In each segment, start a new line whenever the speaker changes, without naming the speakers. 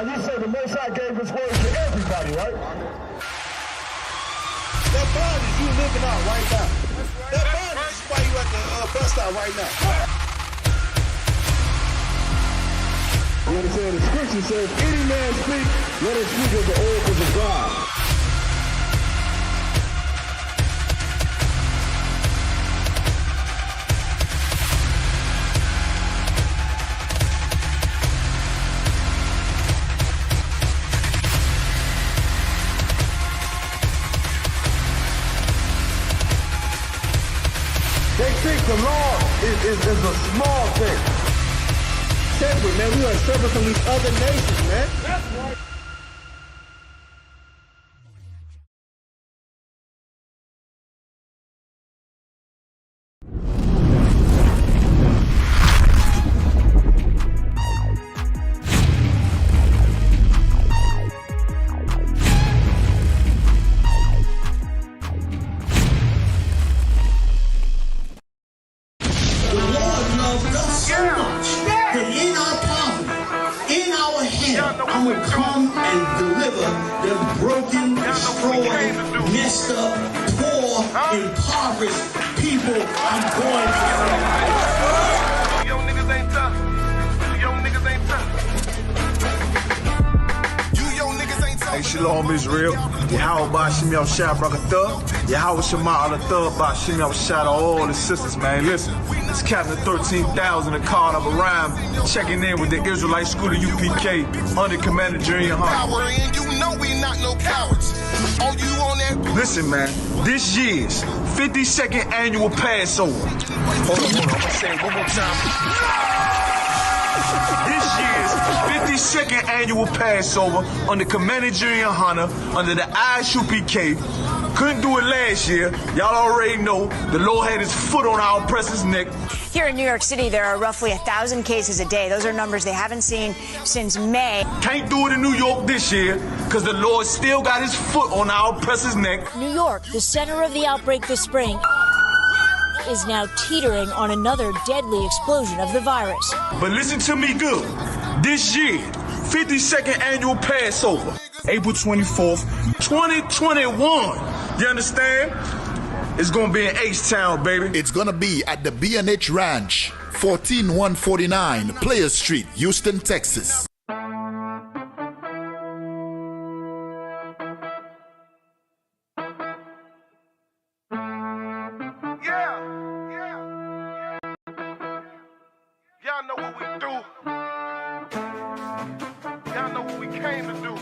Now you say the Most High gave his word to everybody, right?
That bondage you living out right now. That bondage is why you at the bus stop right now.
You understand? The scripture says, any man speak, let him speak of the oracles of God. They think the law is a small thing.
Separate, man. We are separate from these other nations, man.
That's right.
I'm gonna come and deliver them broken, destroyed, messed up, poor, impoverished people. I'm going to.
Yo niggas ain't tough. Yo niggas ain't tough. You yo niggas ain't tough.
Hey, Shalom Israel. Yahweh Bashim Yah Shah Brakatah. Yahweh Shema Allah Thug Bashim Yah Shah to all the sisters, man. Listen, it's Captain 13,000 of Card of a Rhyme checking in with the Israelite School of UPK under Commander Junior Hunt.
And you know we not no cowards. Oh, you on that?
Listen, man, this year's 52nd annual Passover. Hold on. I'm gonna say it one more time. This year's 52nd annual Passover under Commander Junior Hunter under the ISUPK. Couldn't do it last year. Y'all already know the Lord had his foot on our oppressor's neck.
Here in New York City, there are roughly 1,000 cases a day. Those are numbers they haven't seen since May.
Can't do it in New York this year because the Lord still got his foot on our oppressor's neck.
New York, the center of the outbreak this spring, is now teetering on another deadly explosion of the virus.
But listen to me good. This year, 52nd annual Passover, April 24th, 2021. You understand? It's gonna be in H-Town, baby.
It's gonna be at the B&H Ranch, 14149 Players Street, Houston, Texas.
Y'all know what we do. Y'all know what we came to do.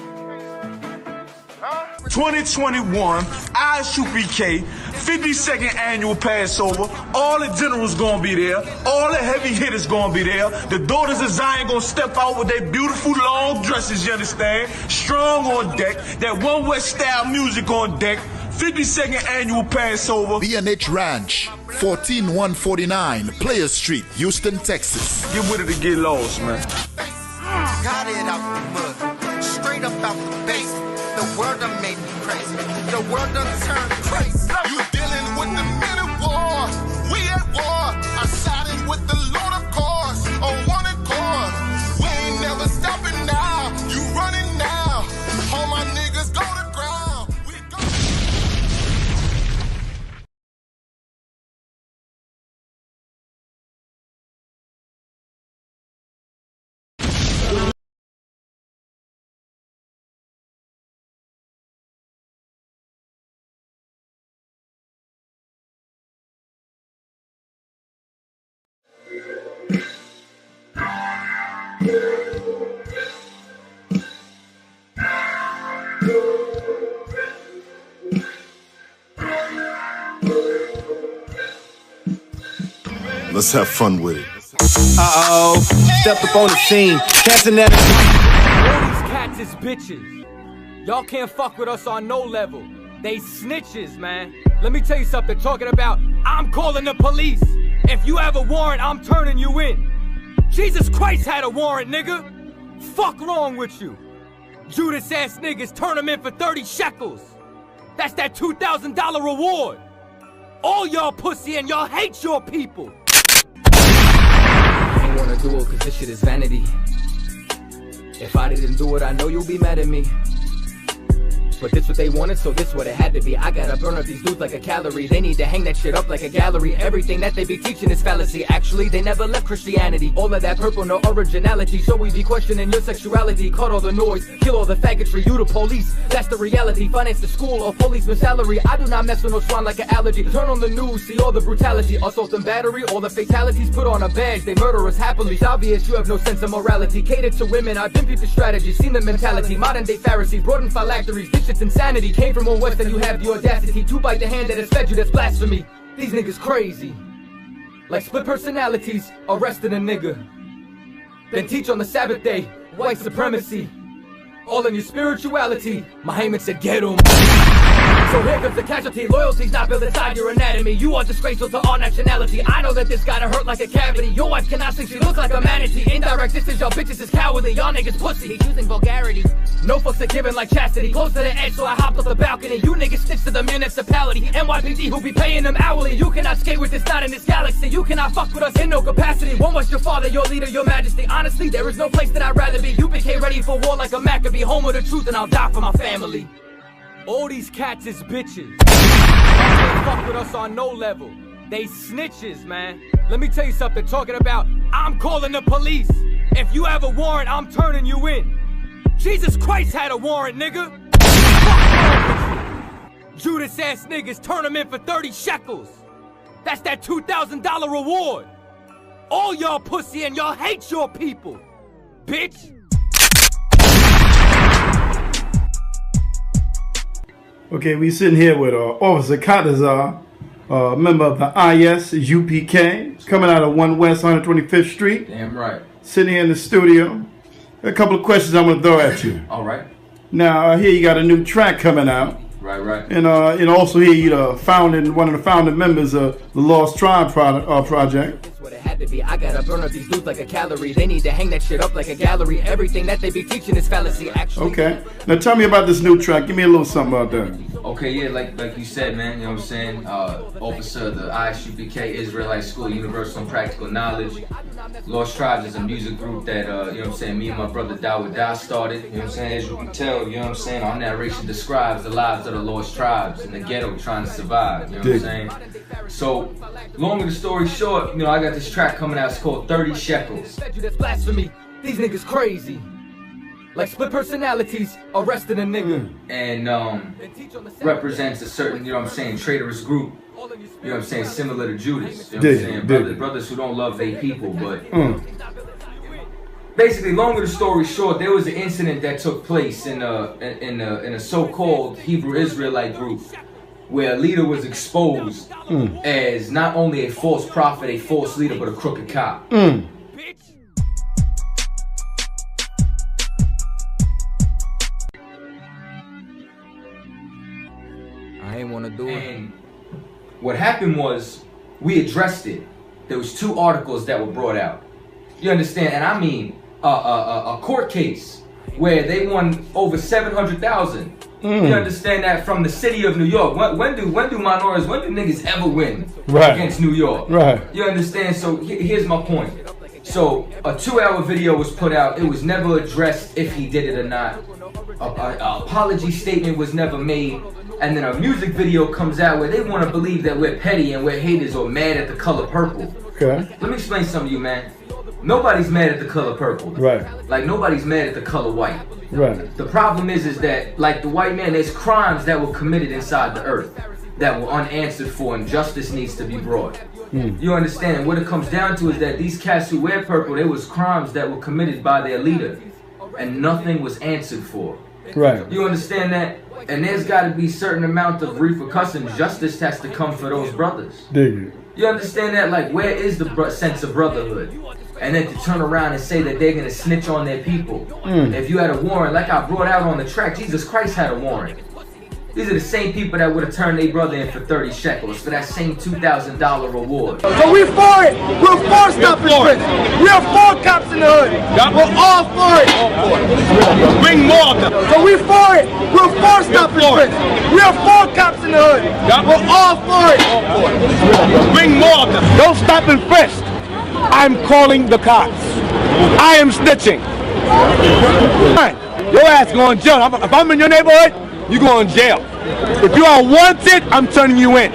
2021, ISUPK, 52nd annual Passover. All the generals gonna be there. All the heavy hitters gonna be there. The daughters of Zion gonna step out with their beautiful long dresses, you understand? Strong on deck. That One West style music on deck. 52nd annual Passover.
B&H Ranch, 14149 Players Street, Houston, Texas.
Get with it to get lost, man.
Got it out the mud, straight up out the base. The world done made me crazy. The world done turned crazy.
You dealing with the men of war. We at war. I sided with the Lord, of course. On one accord. We ain't never stopping now. You running now. All my niggas go to ground. We go.
Let's have fun with it.
Uh-oh, stepped up on the scene. Catching that.
All these cats is bitches. Y'all can't fuck with us on no level. They snitches, man. Let me tell you something, talking about I'm calling the police. If you have a warrant, I'm turning you in. Jesus Christ had a warrant, nigga. Fuck wrong with you. Judas ass niggas, turn them in for 30 shekels. That's that $2,000 reward. All y'all pussy and y'all hate your people. I don't wanna do it cause this shit is vanity. If I didn't do it, I know you'll be mad at me. But this what they wanted, so this what it had to be. I gotta burn up these dudes like a calorie. They need to hang that shit up like a gallery. Everything that they be teaching is fallacy. Actually, they never left Christianity. All of that purple, no originality. So we be questioning your sexuality. Cut all the noise, kill all the faggots for you to police. That's the reality. Finance the school or policeman's salary. I do not mess with no swine like an allergy. Turn on the news, see all the brutality. Assault and battery, all the fatalities. Put on a badge, they murder us happily. It's obvious you have no sense of morality. Catered to women, I've been through the strategy. Seen the mentality, modern day Pharisees. Brought in phylacteries. It's insanity. Came from on West and you have the audacity to bite the hand that has fed you. That's blasphemy. These niggas crazy. Like split personalities, arresting a nigga. Then teach on the Sabbath day, white supremacy. All in your spirituality. Muhammad said get 'em. So here comes the casualty. Loyalty's not built inside your anatomy. You are disgraceful to all nationality. I know that this gotta hurt like a cavity. Your wife cannot sing, she looks like a manatee. Indirect distance, y'all bitches is cowardly. Y'all niggas pussy, he's using vulgarity. No fucks are given like chastity. Close to the edge, so I hopped off the balcony. You niggas stitch to the municipality. NYPD who be paying them hourly. You cannot skate with this, not in this galaxy. You cannot fuck with us in no capacity. One was your father, your leader, your majesty. Honestly, there is no place that I'd rather be. You became ready for war like a Maccabee. Home of the truth and I'll die for my family. All these cats is bitches. They fuck with us on no level. They snitches, man. Let me tell you something, talking about I'm calling the police. If you have a warrant, I'm turning you in. Jesus Christ had a warrant, nigga. Judas ass niggas, turn them in for 30 shekels. That's that $2,000 reward. All y'all pussy and y'all hate your people, bitch.
Okay, we sitting here with Officer Katazar, member of the ISUPK, coming out of 1 West 125th Street.
Damn right.
Sitting here in the studio. A couple of questions I'm going to throw at you.
All right.
Now, here you got a new track coming out.
Right.
And also here you're one of the founding members of the Lost Tribe project.
What it had to be. I gotta burn up these dudes like a calorie. They need to hang that shit up like a gallery. Everything that they be teaching is fallacy. Actually.
Okay. Now tell me about this new track. Give me a little something about that.
Okay, yeah, like you said, man. You know what I'm saying? Officer of the ISUPK, Israelite School of Universal and Practical Knowledge. Lost Tribes is a music group that, you know what I'm saying, me and my brother Dawud Da started. You know what I'm saying? As you can tell, you know what I'm saying, our narration describes the lives of the Lost Tribes in the ghetto trying to survive. You know what I'm saying? So, long of the story short, you know, I got this track coming out. It's called 30 Shekels.
That's blasphemy. These niggas crazy. Like split personalities, arresting a nigga.
And represents a certain, you know what I'm saying, traitorous group. You know what I'm saying, similar to Judas. You know what I'm saying? Brothers who don't love their people, but basically, long of the story short, there was an incident that took place in a so-called Hebrew Israelite group where a leader was exposed as not only a false prophet, a false leader, but a crooked cop.
I ain't wanna do it.
And what happened was, we addressed it. There was 2 articles that were brought out. You understand? And I mean, a court case where they won over $700,000. You understand that, from the city of New York. When do niggas ever win against New York?
Right.
You understand? So here's my point. So a 2-hour video was put out. It was never addressed if he did it or not. An apology statement was never made. And then a music video comes out where they want to believe that we're petty and we're haters or mad at the color purple.
Okay.
Let me explain something to you, man. Nobody's mad at the color purple.
Right.
Like, nobody's mad at the color white.
Right.
The problem is that, like the white man, there's crimes that were committed inside the earth that were unanswered for, and justice needs to be brought. You understand? And what it comes down to is that these cats who wear purple, there was crimes that were committed by their leader, and nothing was answered for.
Right.
You understand that? And there's got to be a certain amount of repercussions. Justice has to come for those brothers.
Dig it.
You understand that? Like, where is the sense of brotherhood? And then to turn around and say that they're going to snitch on their people. If you had a warrant, like I brought out on the track, Jesus Christ had a warrant. These are the same people that would have turned their brother in for 30 shekels for that same $2,000 reward.
So we for it. We're for stopping prison. We're for cops in the hood. We're all for it.
Bring more of them.
So we for it. We're for stopping prison. We're for cops in the hood. We're all for it.
Bring more of them.
Don't stop and frisk. I'm calling the cops. I am snitching.
Your ass going to jail. If I'm in your neighborhood, you going to jail. If you are wanted, I'm turning you in.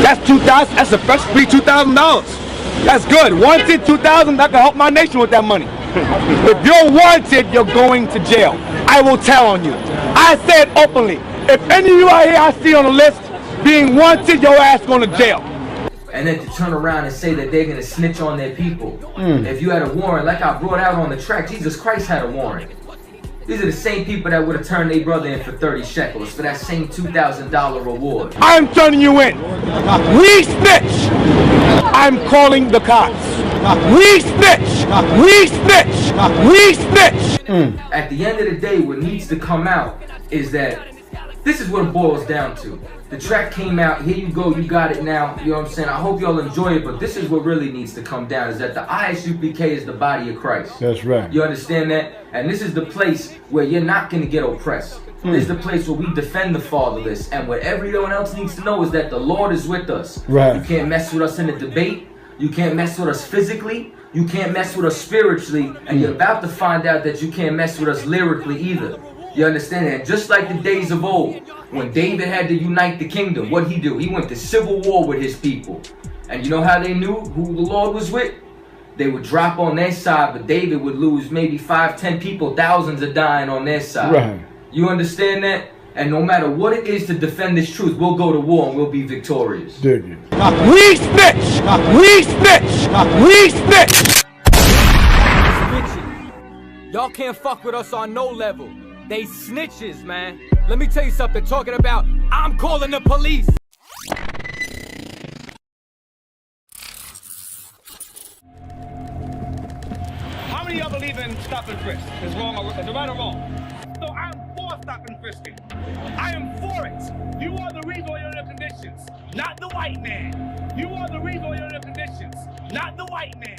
That's $2,000. That's a fresh free $2,000. That's good. Wanted $2,000. I can help my nation with that money. If you're wanted, you're going to jail. I will tell on you. I said openly. If any of you out here I see on the list being wanted, your ass going to jail.
And then to turn around and say that they're gonna snitch on their people. If you had a warrant, like I brought out on the track, Jesus Christ had a warrant. These are the same people that would have turned their brother in for 30 shekels for that same $2,000 reward.
I'm turning you in. We snitch. I'm calling the cops. We snitch. We snitch. We snitch.
At the end of the day, what needs to come out is that this is what it boils down to. The track came out, here you go, you got it now, you know what I'm saying? I hope y'all enjoy it, but this is what really needs to come down, is that the ISUPK is the body of Christ.
That's right.
You understand that? And this is the place where you're not going to get oppressed. This is the place where we defend the fatherless, and what everyone else needs to know is that the Lord is with us.
Right.
You can't mess with us in a debate, you can't mess with us physically, you can't mess with us spiritually, and you're about to find out that you can't mess with us lyrically either. You understand that? Just like the days of old, when David had to unite the kingdom, what'd he do? He went to civil war with his people. And you know how they knew who the Lord was with? They would drop on their side, but David would lose maybe 5, 10 people, thousands are dying on their side.
Right.
You understand that? And no matter what it is to defend this truth, we'll go to war and we'll be victorious.
Dig it.
We snitch. We snitch. We snitch.
Y'all can't fuck with us on no level. They snitches, man. Let me tell you something, talking about I'm calling the police.
How many of y'all believe in stop and frisk? Is wrong or is it right or wrong? So I'm for stop and frisking. I am for it. You are the reason why you're in the conditions, not the white man. You are the reason why you're in the conditions, not the white man.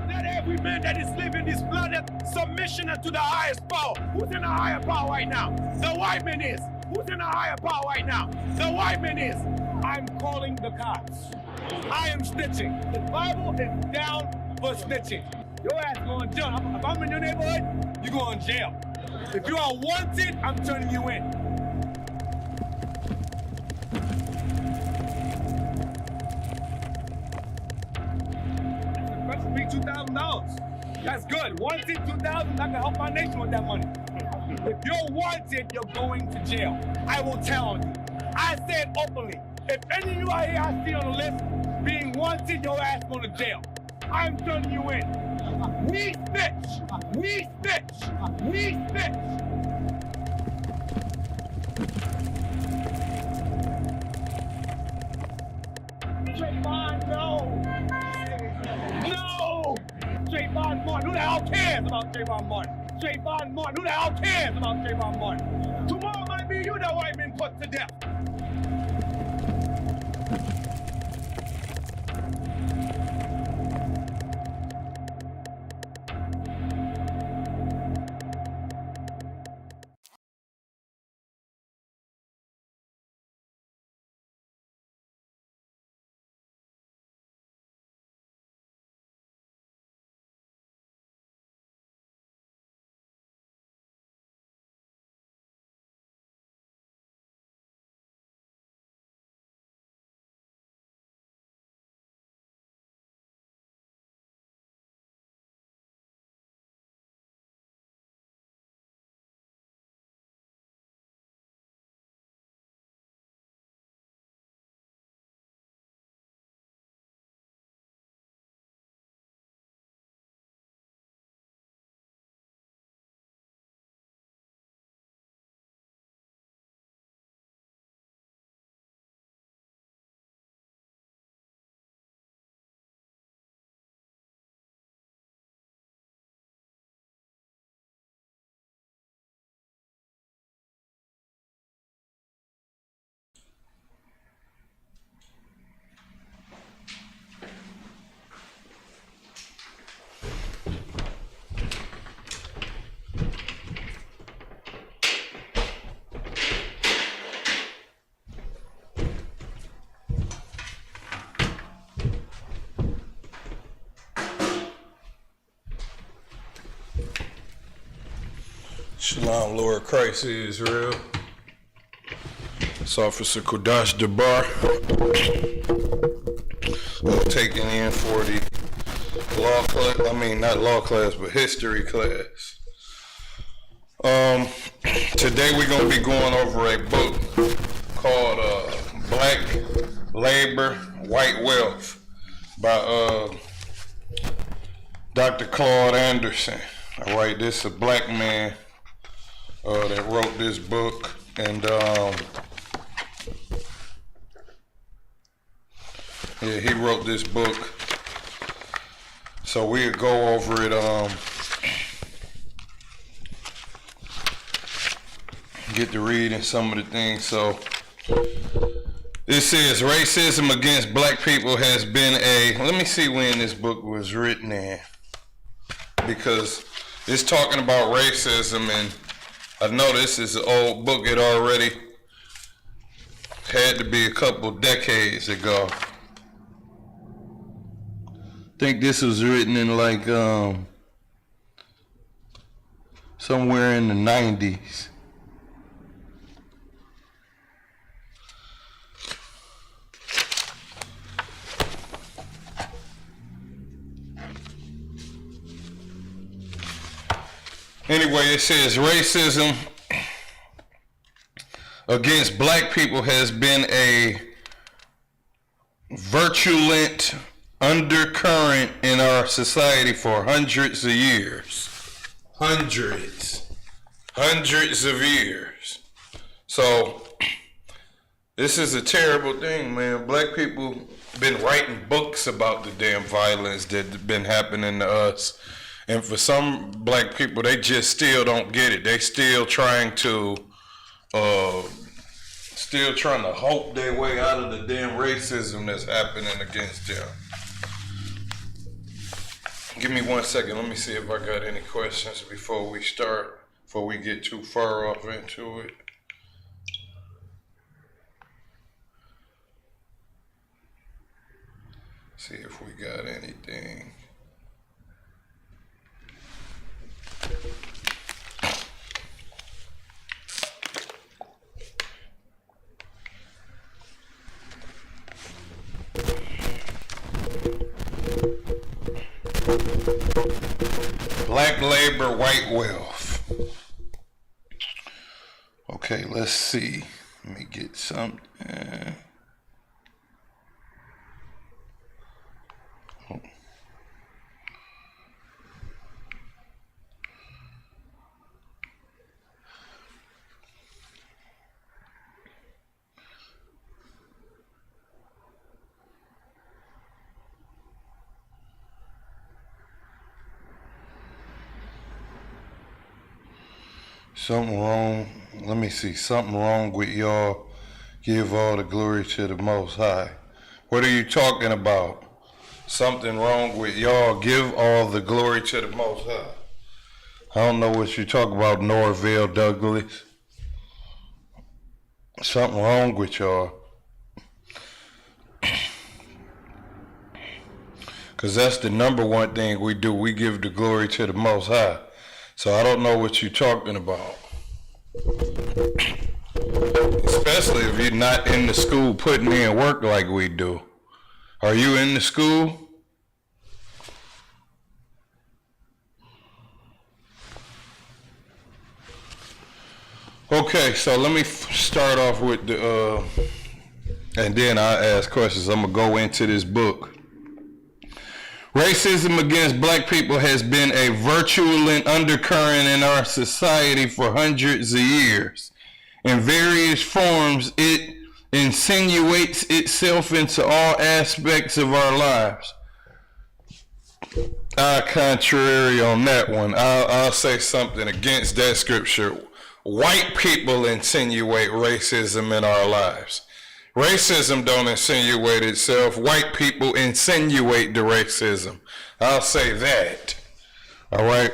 Not every man that is living this planet submission to the highest power. Who's in the higher power right now? The white man is. Who's in the higher power right now? The white man is. I'm calling the cops. I am snitching. The Bible is down for snitching. Your ass going to jail. If I'm in your neighborhood, you're going to jail. If you are wanted, I'm turning you in. That's be $2,000. That's good. Wanted $2,000. I can help my nation with that money. If you're wanted, you're going to jail. I will tell on you. I said openly. If any of you out here I see on the list being wanted, your ass going to jail. I'm turning you in. We snitch. We snitch. We snitch. Trayvon, no. No. Trayvon Martin. Who the hell cares about Trayvon Martin? Trayvon Martin. Who the hell cares about Trayvon Martin? Tomorrow might be you that white man put to death.
Shalom, Lord Christ is real. It's Officer Kodash Debar. Taking in for the law class, not law class, but history class. Today we're going to be going over a book called Black Labor, White Wealth by Dr. Claude Anderson. All right, this is a black man that wrote this book, and yeah, he wrote this book. So we'll go over it. Get to reading some of the things. So it says racism against black people has been let me see when this book was written in, because it's talking about racism, and I know this is an old book. It already had to be a couple decades ago. I think this was written in like somewhere in the 90s. Anyway, it says racism against black people has been a virulent undercurrent in our society for hundreds of years. Hundreds of years. So this is a terrible thing, man. Black people been writing books about the damn violence that's been happening to us. And for some black people, they just still don't get it. They still trying to hope their way out of the damn racism that's happening against them. Give me 1 second. Let me see if I got any questions before we start, before we get too far off into it. See if we got anything. Black labor, white wealth. Okay, let's see. Let me get something. Something wrong. Let me see. Something wrong with y'all. Give all the glory to the Most High. What are you talking about? Something wrong with y'all. Give all the glory to the Most High. I don't know what you talk about, Norville Douglas. Something wrong with y'all. Because that's the number one thing we do. We give the glory to the Most High. So I don't know what you're talking about. Especially if you're not in the school putting in work like we do. Are you in the school? Okay, so let me start off with the, and then I'll ask questions. I'm going to go into this book. Racism against black people has been a virulent undercurrent in our society for hundreds of years. In various forms, it insinuates itself into all aspects of our lives. Contrary on that one, I'll say something against that scripture. White people insinuate racism in our lives. Racism don't insinuate itself. White people insinuate the racism. I'll say that. All right?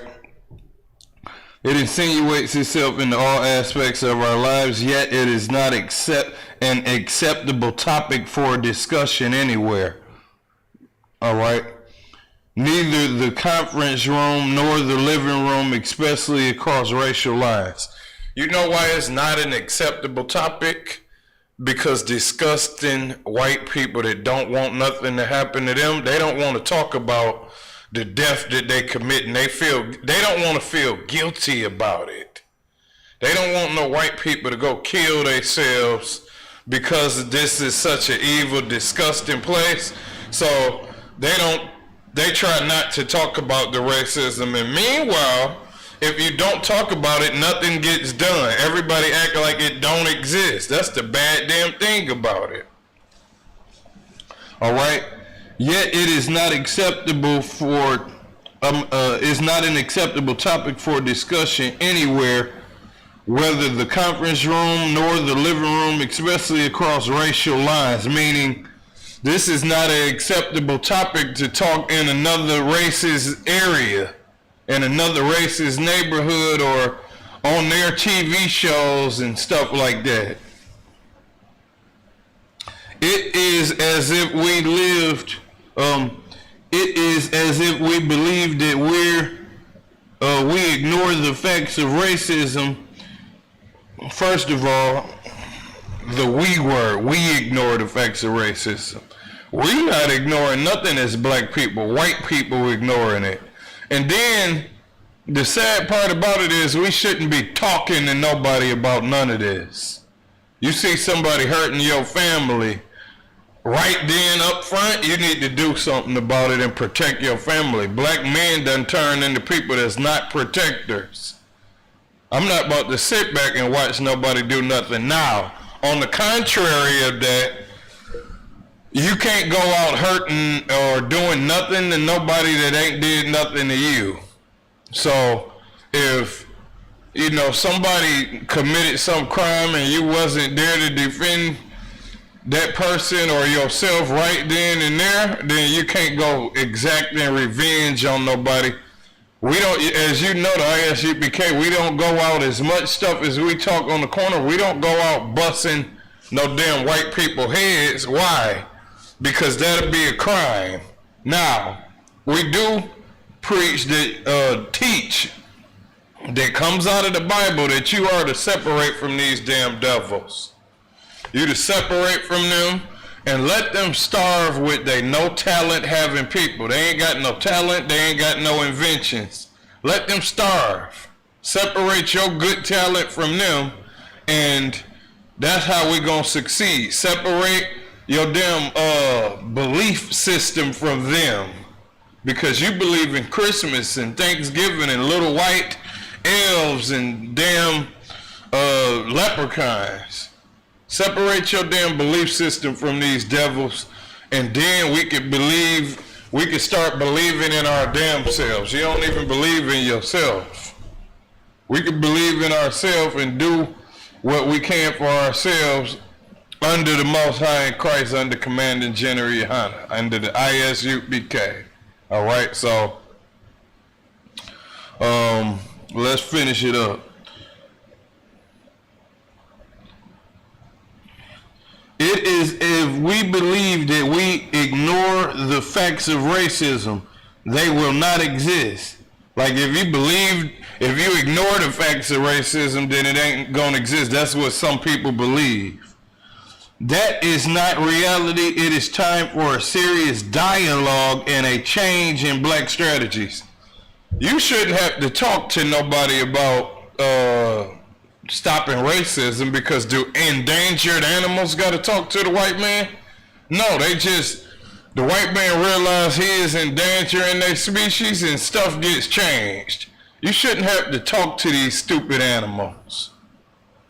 It insinuates itself into all aspects of our lives, yet it is not an acceptable topic for discussion anywhere. All right? neither the conference room nor the living room, especially across racial lines. You know why it's not an acceptable topic? Because disgusting white people that don't want nothing to happen to them, they don't want to talk about the death that they commit, and they don't want to feel guilty about it. They don't want no white people to go kill themselves because this is such an evil, disgusting place. So they try not to talk about the racism. And meanwhile, if you don't talk about it, nothing gets done. Everybody act like it don't exist. That's the bad damn thing about it. All right. Yet it is not acceptable for is not an acceptable topic for discussion anywhere, whether the conference room nor the living room, especially across racial lines. Meaning, this is not an acceptable topic to talk in another racist area, in another racist neighborhood, or on their TV shows and stuff like that. It is as if we lived, it is as if we believe that we ignore the facts of racism. First of all, the we word, we ignore the facts of racism. We're not ignoring nothing as black people, white people ignoring it. And then the sad part about it is we shouldn't be talking to nobody about none of this. You see somebody hurting your family, right then up front, you need to do something about it and protect your family. Black men done turn into people that's not protectors. I'm not about to sit back and watch nobody do nothing now. On the contrary of that, you can't go out hurting or doing nothing to nobody that ain't did nothing to you. So if, you know, somebody committed some crime and you wasn't there to defend that person or yourself right then and there, then you can't go exacting revenge on nobody. We don't, as you know, the ISUPK, we don't go out as much stuff as we talk on the corner. We don't go out busting no damn white people heads. Why? Because that'll be a crime. Now, we do preach that, teach that comes out of the Bible that you are to separate from these damn devils. You to separate from them and let them starve with they no talent having people. They ain't got no talent, they ain't got no inventions. Let them starve. Separate your good talent from them, and that's how we gonna succeed. Separate your damn belief system from them, because you believe in Christmas and Thanksgiving and little white elves and damn leprechauns. Separate your damn belief system from these devils, and then we could start believing in our damn selves. You don't even believe in yourself. We could believe in ourselves and do what we can for ourselves under the Most High in Christ, under Commanding General Yohana, under the ISUPK. All right, so let's finish it up. It is if we believe that we ignore the facts of racism, they will not exist. Like if you ignore the facts of racism, then it ain't gonna exist. That's what some people believe. That is not reality. It is time for a serious dialogue and a change in black strategies. You shouldn't have to talk to nobody about stopping racism, because do endangered animals got to talk to the white man? No, the white man realize he is endangering their species and stuff gets changed. You shouldn't have to talk to these stupid animals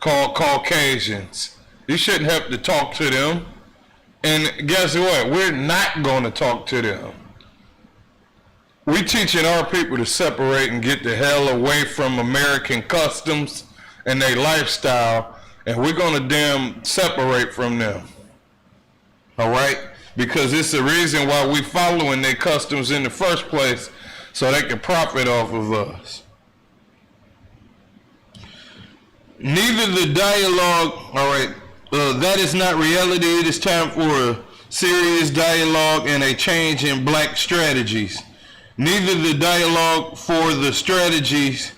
called Caucasians. You shouldn't have to talk to them. And guess what? We're not going to talk to them. We're teaching our people to separate and get the hell away from American customs and their lifestyle, and we're going to damn separate from them. All right? Because it's the reason why we following their customs in the first place, so they can profit off of us. Neither the dialogue, all right, that is not reality. It is time for a serious dialogue and a change in black strategies. Neither the dialogue nor the strategies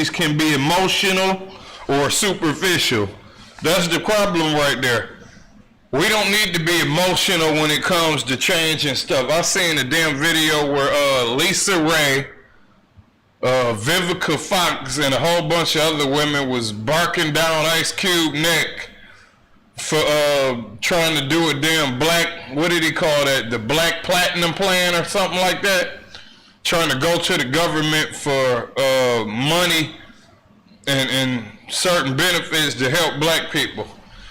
can be emotional or superficial. That's the problem right there. We don't need to be emotional when it comes to changing stuff. I seen a damn video where Lisa Ray, Vivica Fox, and a whole bunch of other women was barking down Ice Cube neck for trying to do a damn black, what did he call that, the Black Platinum Plan or something like that, trying to go to the government for money and certain benefits to help black people.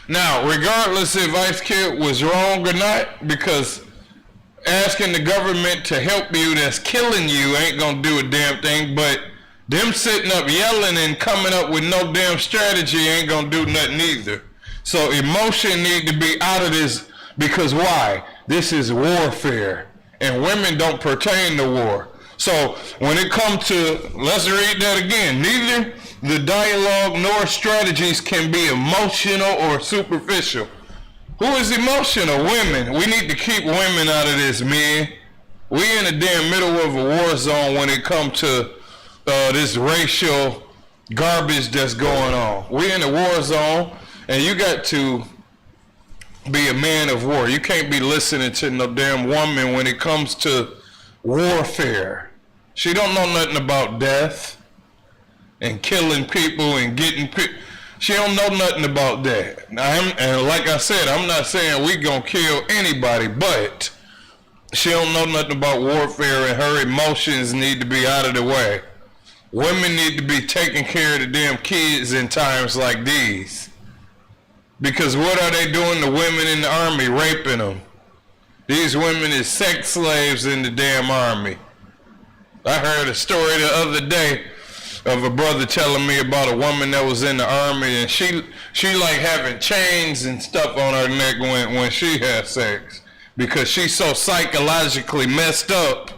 Now, regardless if Ice Cube was wrong or not, because asking the government to help you that's killing you ain't gonna do a damn thing, but them sitting up yelling and coming up with no damn strategy ain't gonna do nothing either. So emotion need to be out of this, because why? This is warfare, and women don't pertain to war. So when it comes to, let's read that again, neither the dialogue nor strategies can be emotional or superficial. Who is emotional? Women. We need to keep women out of this, man. We in the damn middle of a war zone when it comes to this racial garbage that's going on. We in a war zone, and you got to be a man of war. You can't be listening to no damn woman when it comes to warfare. She don't know nothing about death and killing people and getting people. She don't know nothing about that. And like I said, I'm not saying we gonna kill anybody, but she don't know nothing about warfare, and her emotions need to be out of the way. Women need to be taking care of the damn kids in times like these. Because what are they doing to women in the army? Raping them. These women is sex slaves in the damn army. I heard a story the other day of a brother telling me about a woman that was in the army, and she like having chains and stuff on her neck when she has sex, because she's so psychologically messed up.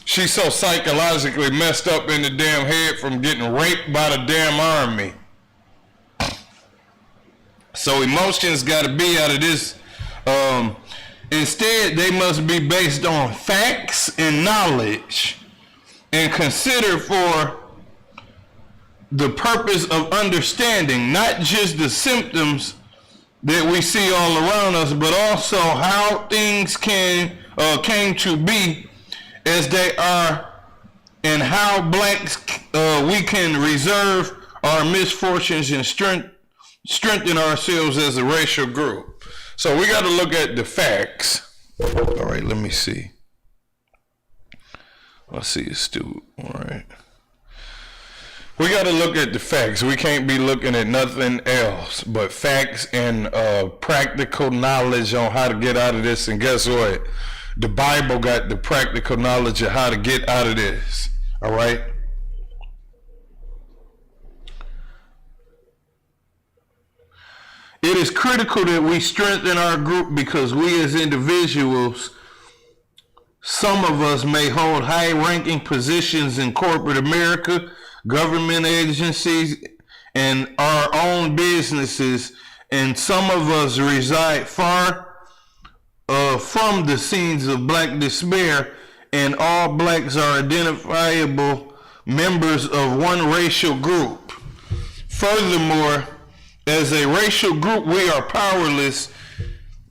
She's so psychologically messed up in the damn head from getting raped by the damn army. So emotions got to be out of this. Instead, they must be based on facts and knowledge, and considered for the purpose of understanding not just the symptoms that we see all around us, but also how things came to be as they are, and how blacks we can reserve our misfortunes and strengthen ourselves as a racial group. So we got to look at the facts. All right, let me see. Let's see, Stu. All right. We got to look at the facts. We can't be looking at nothing else but facts and practical knowledge on how to get out of this. And guess what? The Bible got the practical knowledge of how to get out of this. All right? It is critical that we strengthen our group, because we as individuals, some of us may hold high-ranking positions in corporate America, government agencies, and our own businesses, and some of us reside far from the scenes of black despair, and all blacks are identifiable members of one racial group. Furthermore, as a racial group, we are powerless,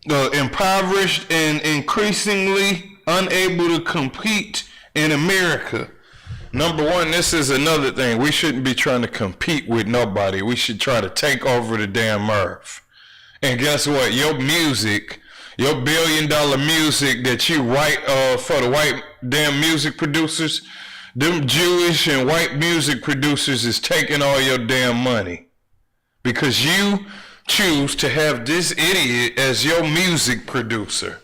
impoverished, and increasingly unable to compete in America. Number one, this is another thing. We shouldn't be trying to compete with nobody. We should try to take over the damn earth. And guess what? Your music, your $1 billion music that you write for the white damn music producers, them Jewish and white music producers is taking all your damn money. Because you choose to have this idiot as your music producer.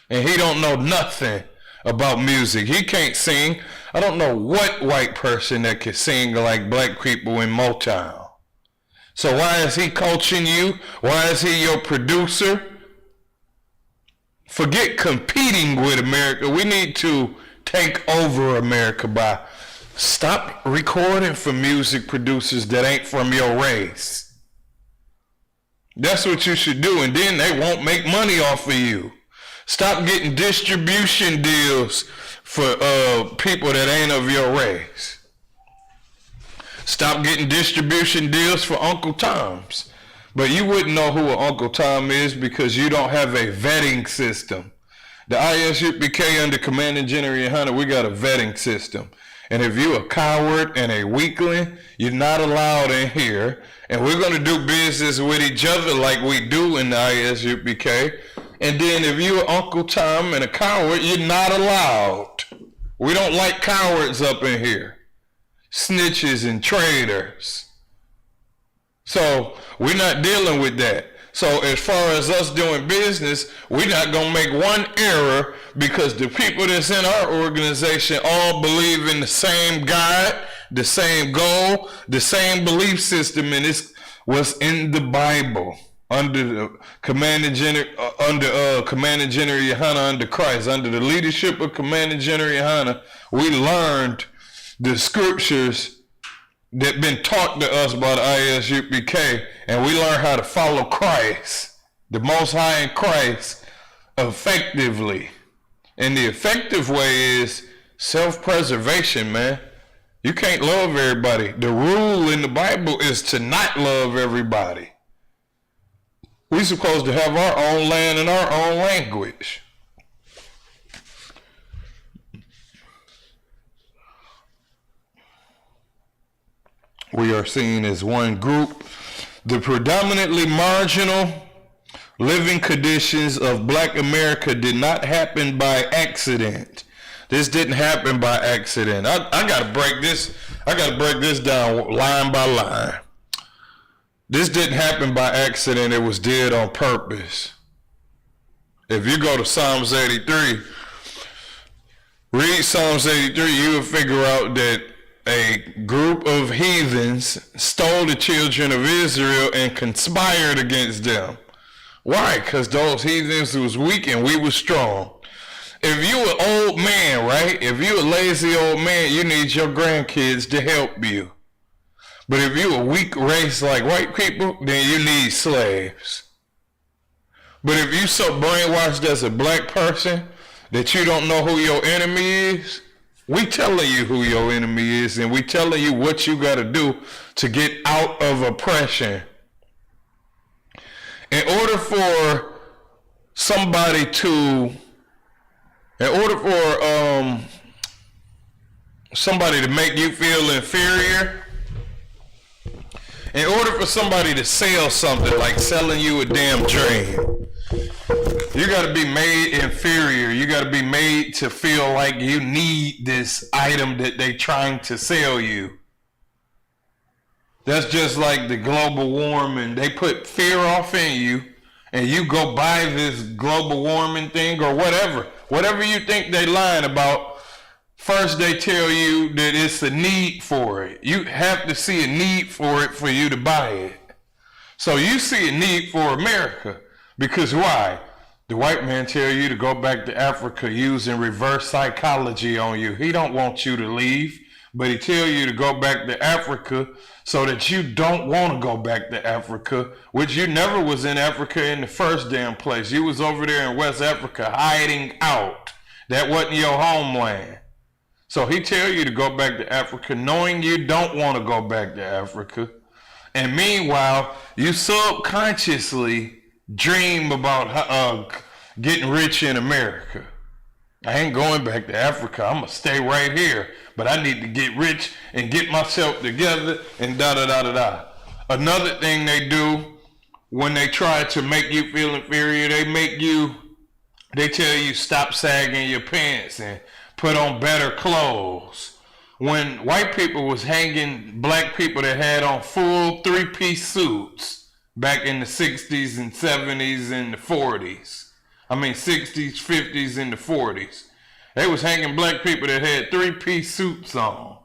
And he don't know nothing about music. He can't sing. I don't know what white person that can sing like black people in Motown. So why is he coaching you? Why is he your producer? Forget competing with America. We need to take over America by stop recording for music producers that ain't from your race. That's what you should do, and then they won't make money off of you. Stop getting distribution deals for people that ain't of your race. Stop getting distribution deals for Uncle Toms. But you wouldn't know who an Uncle Tom is because you don't have a vetting system. The ISUPK under Commanding General Hunter, we got a vetting system. And if you're a coward and a weakling, you're not allowed in here. And we're going to do business with each other like we do in the ISUPK. And then if you're Uncle Tom and a coward, you're not allowed. We don't like cowards up in here. Snitches and traitors. So we're not dealing with that. So as far as us doing business, we're not going to make one error because the people that's in our organization all believe in the same God, the same goal, the same belief system, and it's what's in the Bible under the Commanding General Yohana under Christ, under the leadership of Commanding General Yohana. We learned the scriptures that been taught to us by the ISUPK, and we learn how to follow Christ, the Most High in Christ, effectively. And the effective way is self-preservation, man. You can't love everybody. The rule in the Bible is to not love everybody. We're supposed to have our own land and our own language. We are seen as one group. The predominantly marginal living conditions of Black America did not happen by accident. This didn't happen by accident. I gotta break this down line by line. This didn't happen by accident. It was did on purpose. If you go to Psalms 83, read Psalms 83, you will figure out that a group of heathens stole the children of Israel and conspired against them. Why? Because those heathens was weak and we was strong. If you an old man, right? If you a lazy old man, you need your grandkids to help you. But if you a weak race like white people, then you need slaves. But if you so brainwashed as a black person that you don't know who your enemy is, we telling you who your enemy is, and we telling you what you got to do to get out of oppression. In order for somebody to make you feel inferior, in order for somebody to sell something like selling you a damn dream, you got to be made inferior. You got to be made to feel like you need this item that they trying to sell you. That's just like the global warming. They put fear off in you, and you go buy this global warming thing or whatever. Whatever you think they lying about, first they tell you that it's a need for it. You have to see a need for it for you to buy it. So you see a need for America. Because why? The white man tell you to go back to Africa using reverse psychology on you. He don't want you to leave, but he tell you to go back to Africa so that you don't want to go back to Africa, which you never was in Africa in the first damn place. You was over there in West Africa hiding out. That wasn't your homeland. So he tell you to go back to Africa knowing you don't want to go back to Africa. And meanwhile, you subconsciously dream about getting rich in America. I ain't going back to Africa. I'm going to stay right here. But I need to get rich and get myself together and da-da-da-da-da. Another thing they do when they try to make you feel inferior, they tell you stop sagging your pants and put on better clothes. When white people was hanging black people that had on full three-piece suits, back in the 60s and 70s and the 40s. 60s, 50s, and the 40s. They was hanging black people that had three-piece suits on.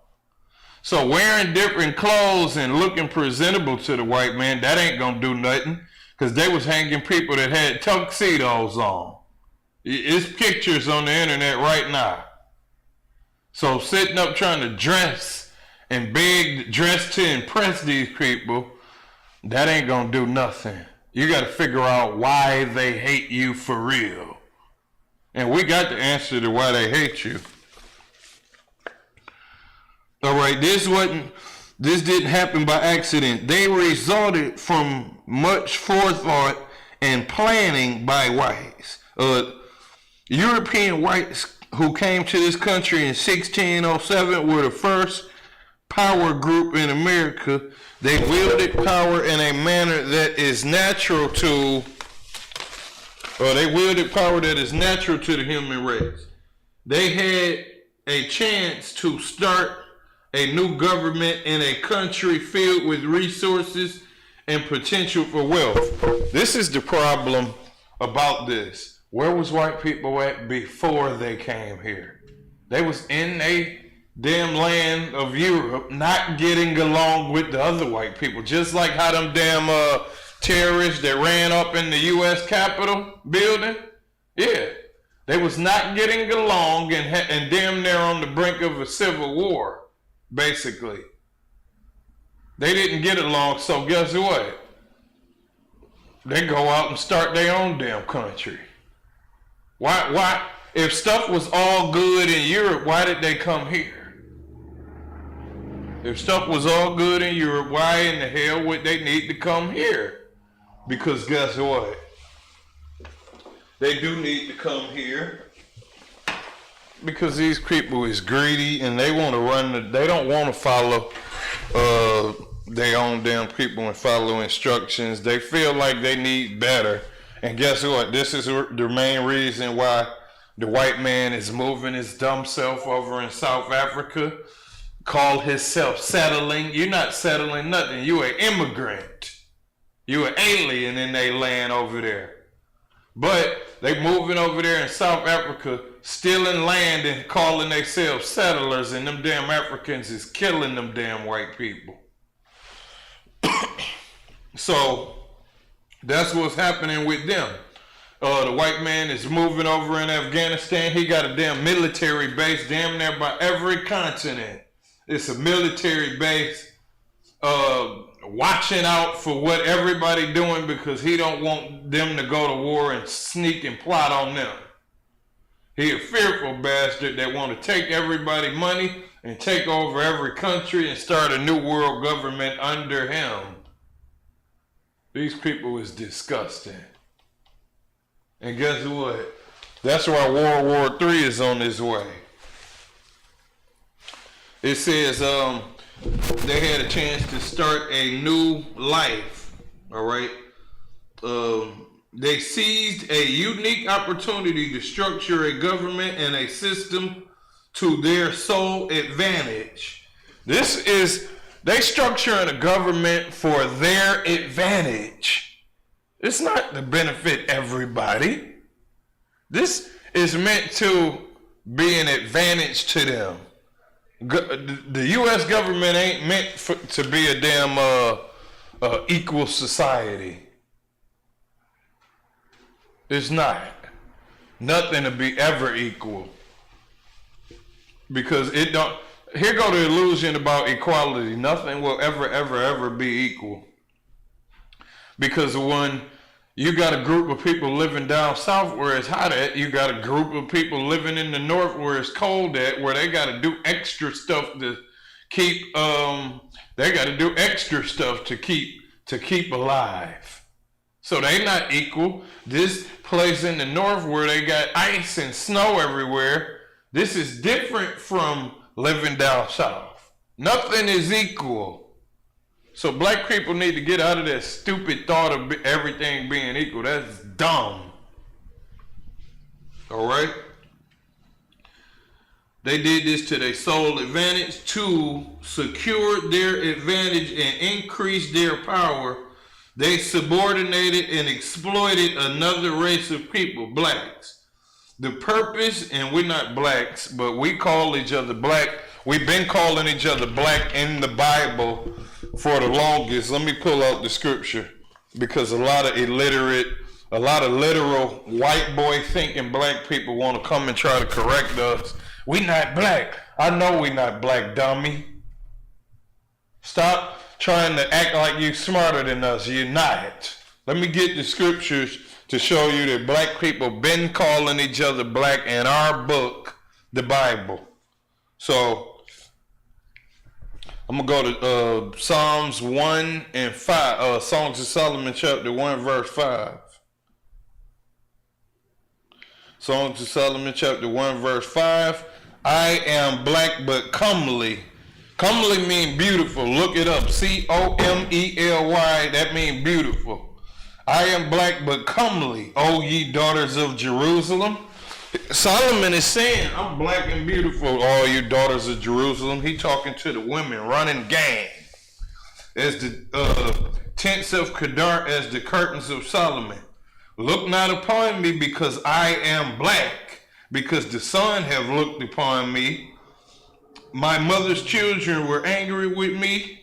So wearing different clothes and looking presentable to the white man, that ain't gonna do nothing. Because they was hanging people that had tuxedos on. It's pictures on the internet right now. So sitting up trying to dress and dress to impress these people, that ain't gonna do nothing. You gotta figure out why they hate you for real. And we got the answer to why they hate you. All right, this didn't happen by accident. They resulted from much forethought and planning by whites. European whites who came to this country in 1607 were the first power group in America. They wielded power in a manner that is natural to, the human race. They had a chance to start a new government in a country filled with resources and potential for wealth. This is the problem about this. Where was white people at before they came here? They was in a damn land of Europe, not getting along with the other white people. Just like how them damn terrorists that ran up in the U.S. Capitol building. Yeah, they was not getting along and damn near on the brink of a civil war, basically. They didn't get along, so guess what? They go out and start their own damn country. Why? If stuff was all good in Europe, why did they come here? If stuff was all good in Europe, why in the hell would they need to come here? Because guess what? They do need to come here because these people is greedy and they want to they don't want to follow their own damn people and follow instructions. They feel like they need better. And guess what? This is the main reason why the white man is moving his dumb self over in South Africa. Call himself settling. You're not settling nothing. You an immigrant. You an alien in their land over there. But they moving over there in South Africa, stealing land and calling themselves settlers, and them damn Africans is killing them damn white people. So that's what's happening with them. The white man is moving over in Afghanistan. He got a damn military base damn near by every continent. It's a military base watching out for what everybody doing because he don't want them to go to war and sneak and plot on them. He a fearful bastard that want to take everybody money and take over every country and start a new world government under him. These people is disgusting. And guess what? That's why World War III is on its way. It says they had a chance to start a new life. All right. They seized a unique opportunity to structure a government and a system to their sole advantage. They structuring a government for their advantage. It's not to benefit everybody. This is meant to be an advantage to them. The U.S. government ain't meant to be a damn equal society. It's not. Nothing to be ever equal. Because it don't. Here go the illusion about equality. Nothing will ever be equal. Because when you got a group of people living down south where it's hot at, you got a group of people living in the north where it's cold at, where they got to do extra stuff to keep. They got to do extra stuff to keep alive. So they not equal. This place in the north where they got ice and snow everywhere, this is different from living down south. Nothing is equal. So black people need to get out of that stupid thought of everything being equal. That's dumb. All right? They did this to their sole advantage to secure their advantage and increase their power. They subordinated and exploited another race of people, blacks. The purpose, and we're not blacks, but we call each other black. We've been calling each other black in the Bible for the longest. Let me pull out the scripture because a lot of literal white boy thinking black people want to come and try to correct us. We not black. I know we not black, dummy. Stop trying to act like you smarter than us. You're not. Let me get the scriptures to show you that black people been calling each other black in our book, the Bible. So I'm gonna go to Psalms 1 and 5, Songs of Solomon chapter 1 verse 5. Songs of Solomon chapter 1 verse 5. I am black but comely. Comely mean beautiful. Look it up. C-O-M-E-L-Y. That mean beautiful. I am black but comely, O ye daughters of Jerusalem. Solomon is saying, I'm black and beautiful, all you daughters of Jerusalem. He talking to the women running gang. As the tents of Kedar, as the curtains of Solomon. Look not upon me because I am black, because the sun have looked upon me. My mother's children were angry with me.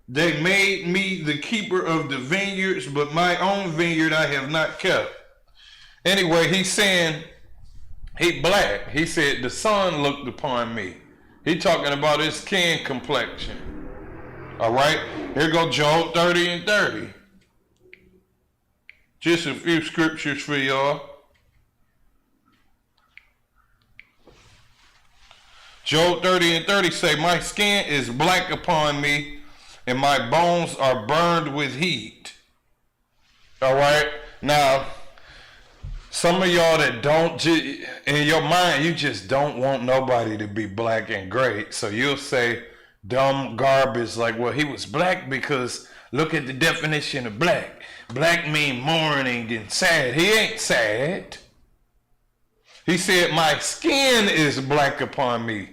They made me the keeper of the vineyards, but my own vineyard I have not kept. Anyway, he's saying he black. He said the sun looked upon me. He talking about his skin complexion. All right, here go Job 30 and 30. Just a few scriptures for y'all. Job 30 and 30 say, my skin is black upon me, and my bones are burned with heat. All right? Now, some of y'all that don't, in your mind, you just don't want nobody to be black and great. So you'll say dumb garbage like, well, he was black because look at the definition of black. Black mean mourning and sad. He ain't sad. He said, my skin is black upon me.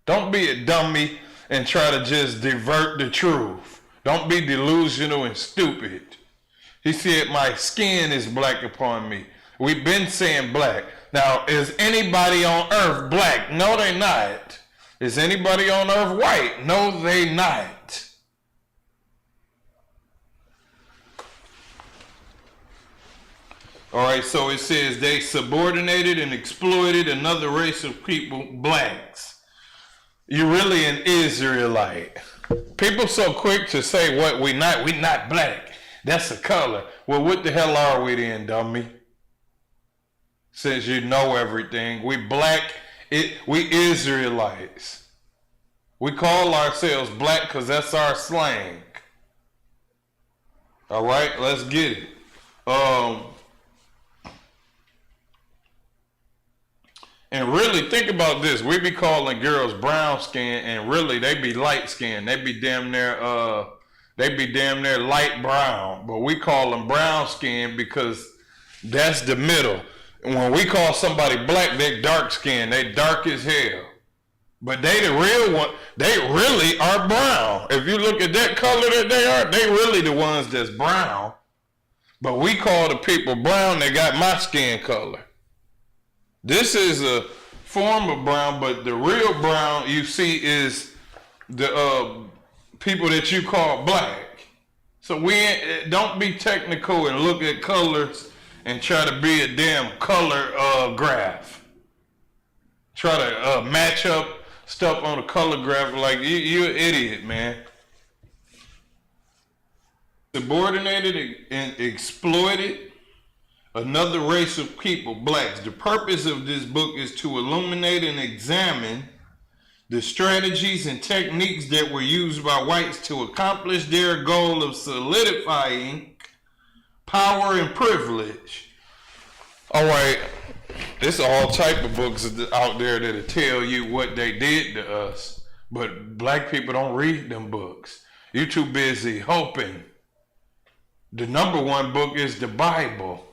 Don't be a dummy and try to just divert the truth. Don't be delusional and stupid. He said, my skin is black upon me. We've been saying black. Now, is anybody on earth black? No, they not. Is anybody on earth white? No, they not. All right, so it says they subordinated and exploited another race of people, blacks. You're really an Israelite. People so quick to say, what, we not black. That's a color. Well, what the hell are we then, dummy? Since you know everything. We black, we Israelites. We call ourselves black because that's our slang. All right, let's get it. And really think about this. We be calling girls brown skin, and really they be light skin. They be damn near light brown. But we call them brown skin because that's the middle. And when we call somebody black, they dark skin. They dark as hell. But they the real one. They really are brown. If you look at that color that they really the ones that's brown. But we call the people brown. They got my skin color. This is a form of brown, but the real brown you see is the people that you call black. So don't be technical and look at colors and try to be a damn color graph. Try to match up stuff on a color graph like you're an idiot, man. Subordinated and exploited another race of people, blacks. The purpose of this book is to illuminate and examine the strategies and techniques that were used by whites to accomplish their goal of solidifying power and privilege. All right, there's all type of books out there that'll tell you what they did to us, but black people don't read them books. You're too busy hoping. The number one book is the Bible.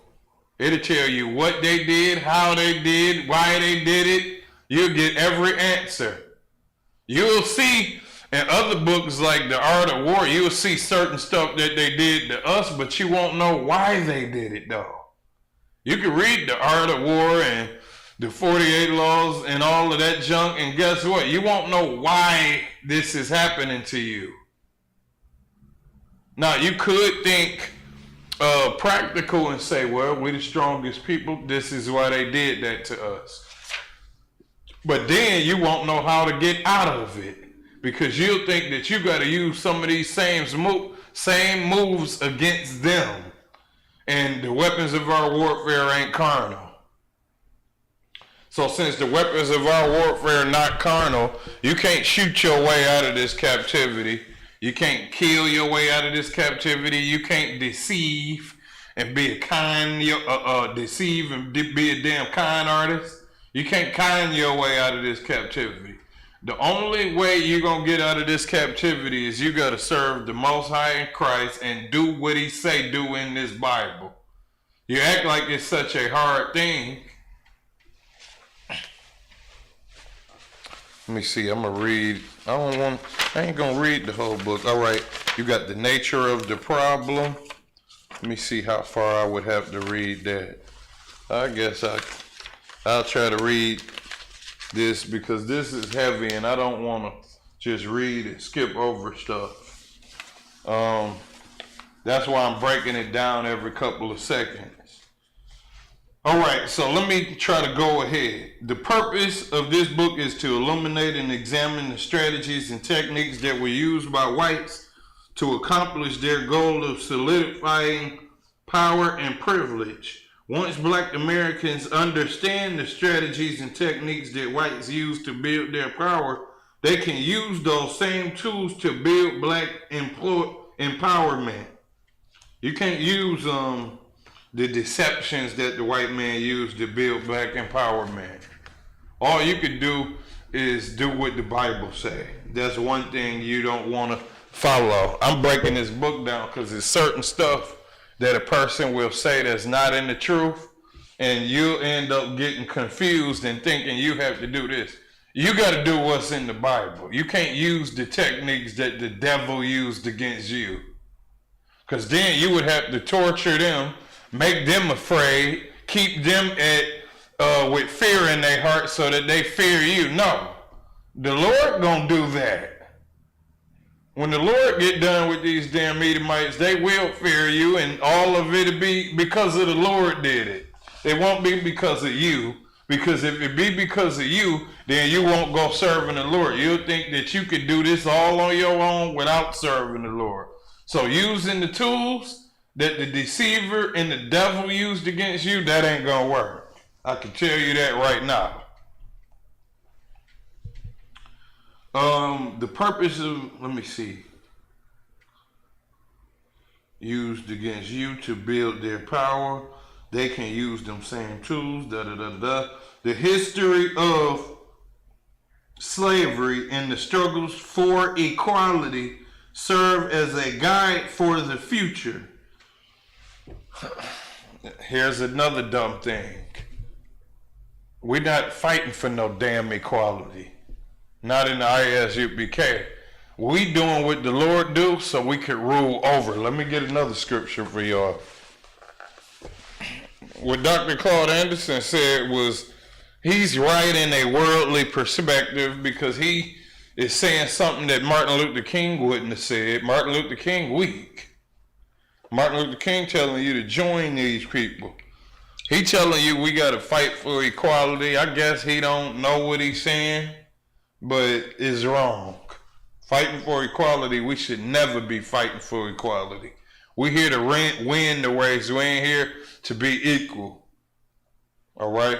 It'll tell you what they did, how they did, why they did it. You'll get every answer. You'll see in other books like The Art of War, you'll see certain stuff that they did to us, but you won't know why they did it, though. You can read The Art of War and the 48 Laws and all of that junk, and guess what? You won't know why this is happening to you. Now, you could think practical and say, well, we're the strongest people. This is why they did that to us. But then you won't know how to get out of it because you'll think that you got to use some of these same moves against them. And the weapons of our warfare ain't carnal. So since the weapons of our warfare are not carnal, you can't shoot your way out of this captivity. You can't kill your way out of this captivity. You can't deceive and be a deceive and be a damn con artist. You can't con your way out of this captivity. The only way you're going to get out of this captivity is you got to serve the Most High in Christ and do what he say do in this Bible. You act like it's such a hard thing. Let me see, I'm going to read. I ain't going to read the whole book. All right, you got the nature of the problem. Let me see how far I would have to read that. I guess I'll try to read this because this is heavy and I don't want to just read and skip over stuff. That's why I'm breaking it down every couple of seconds. All right, so let me try to go ahead. The purpose of this book is to illuminate and examine the strategies and techniques that were used by whites to accomplish their goal of solidifying power and privilege. Once black Americans understand the strategies and techniques that whites use to build their power, they can use those same tools to build black empowerment. You can't use the deceptions that the white man used to build black empowerment. All you can do is do what the Bible say. That's one thing you don't want to follow. I'm breaking this book down because there's certain stuff that a person will say that's not in the truth, and you'll end up getting confused and thinking you have to do this. You got to do what's in the Bible. You can't use the techniques that the devil used against you, because then you would have to torture them, make them afraid, keep them with fear in their heart so that they fear you. No, the Lord gonna do that. When the Lord get done with these damn Edomites, they will fear you, and all of it'll be because of the Lord did it. It won't be because of you, because if it be because of you, then you won't go serving the Lord. You'll think that you could do this all on your own without serving the Lord. So using the tools that the deceiver and the devil used against you, that ain't gonna work. I can tell you that right now. The purpose of, let me see, used against you to build their power. They can use them same tools, The history of slavery and the struggles for equality serve as a guide for the future. Here's another dumb thing. We're not fighting for no damn equality. Not in the ISUPK. We doing what the Lord do so we can rule over. Let me get another scripture for y'all. What Dr. Claude Anderson said was, he's right in a worldly perspective because he is saying something that Martin Luther King wouldn't have said. Martin Luther King weak. Martin Luther King telling you to join these people. He telling you we got to fight for equality. I guess he don't know what he's saying, but it's wrong. Fighting for equality, we should never be fighting for equality. We're here to win the race. We ain't here to be equal. All right?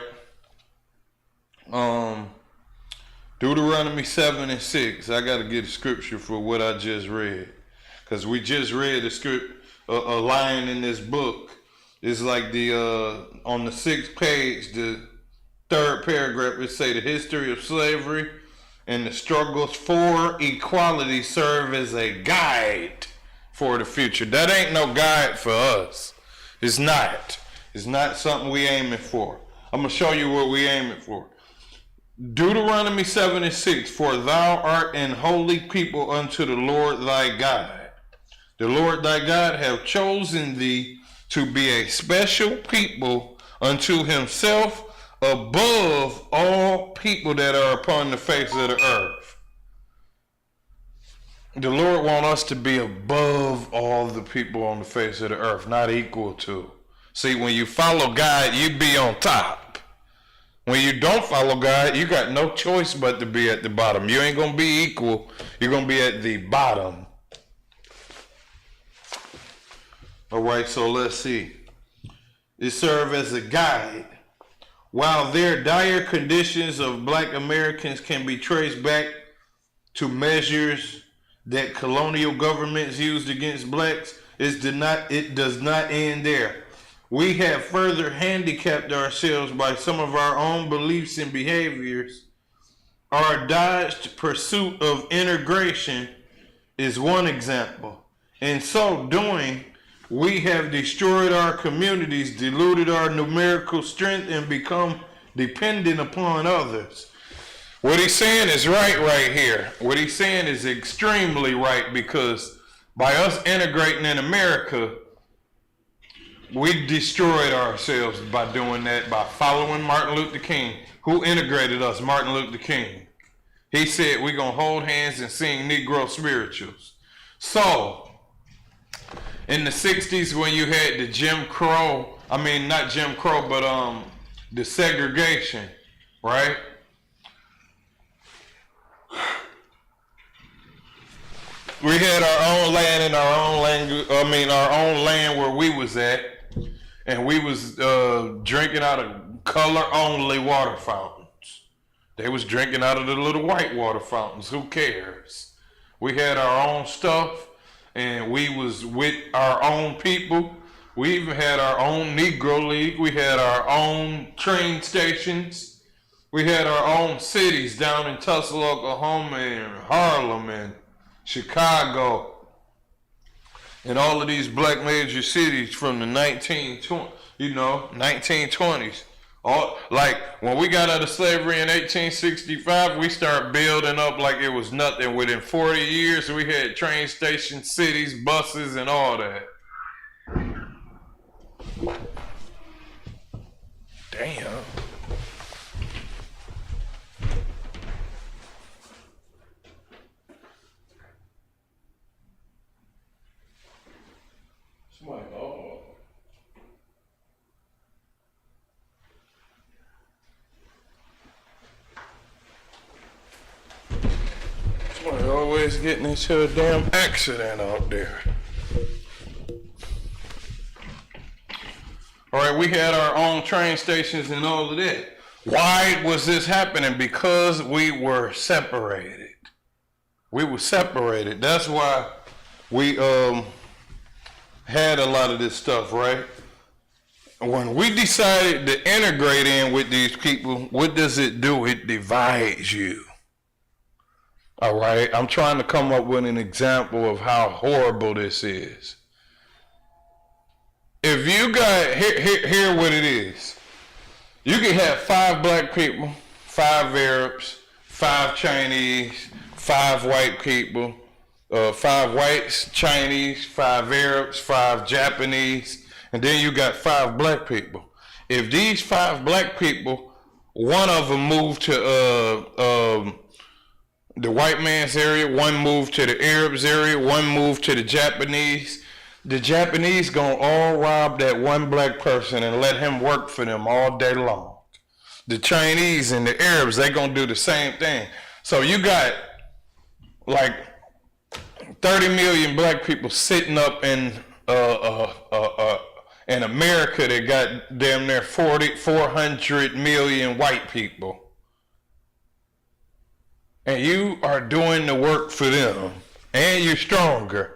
Deuteronomy 7:6. I got to get a scripture for what I just read, because we just read a line in this book. It's like the on the 6th page, the 3rd paragraph. It say the history of slavery and the struggles for equality serve as a guide for the future. That ain't no guide for us. It's not. It's not something we aiming for. I'm gonna show you what we aiming for. Deuteronomy 7:6. For thou art an holy people unto the Lord thy God. The Lord thy God hath chosen thee to be a special people unto himself above all people that are upon the face of the earth. The Lord wants us to be above all the people on the face of the earth, not equal to. See, when you follow God, you be on top. When you don't follow God, you got no choice but to be at the bottom. You ain't going to be equal. You're going to be at the bottom. All right, so let's see. It serves as a guide. While their dire conditions of black Americans can be traced back to measures that colonial governments used against blacks, it does not end there. We have further handicapped ourselves by some of our own beliefs and behaviors. Our dodged pursuit of integration is one example. In so doing, we have destroyed our communities, diluted our numerical strength, and become dependent upon others. What he's saying is right here. What he's saying is extremely right, because by us integrating in America, we destroyed ourselves by doing that, by following Martin Luther King. Who integrated us? Martin Luther King. He said we're going to hold hands and sing Negro spirituals. So, in the 60s when you had the Jim Crow, I mean not Jim Crow, but the segregation, right? We had our own land and our own language, our own land where we was at, and we was drinking out of color-only water fountains. They was drinking out of the little white water fountains. Who cares? We had our own stuff, and we was with our own people. We even had our own Negro League. We had our own train stations. We had our own cities down in Tulsa, Oklahoma, and Harlem, and Chicago, and all of these black major cities from the 1920s. All, like when we got out of slavery in 1865, we started building up like it was nothing. Within 40 years, we had train stations, cities, buses, and all that. Damn. Somebody always getting into a damn accident out there. All right, we had our own train stations and all of that. Why was this happening? Because we were separated. We were separated. That's why we had a lot of this stuff, right? When we decided to integrate in with these people, what does it do? It divides you. All right, I'm trying to come up with an example of how horrible this is. If you got, here what it is. You can have 5 black people, 5 Arabs, 5 Chinese, 5 white people, 5 whites, Chinese, 5 Arabs, 5 Japanese, and then you got 5 black people. If these 5 black people, one of them moved to the white man's area, one moved to the Arabs area, one moved to the Japanese gonna all rob that one black person and let him work for them all day long. The Chinese and the Arabs, they gonna do the same thing. So you got like 30 million black people sitting up in America that got damn near 400 million white people. And you are doing the work for them, and you're stronger.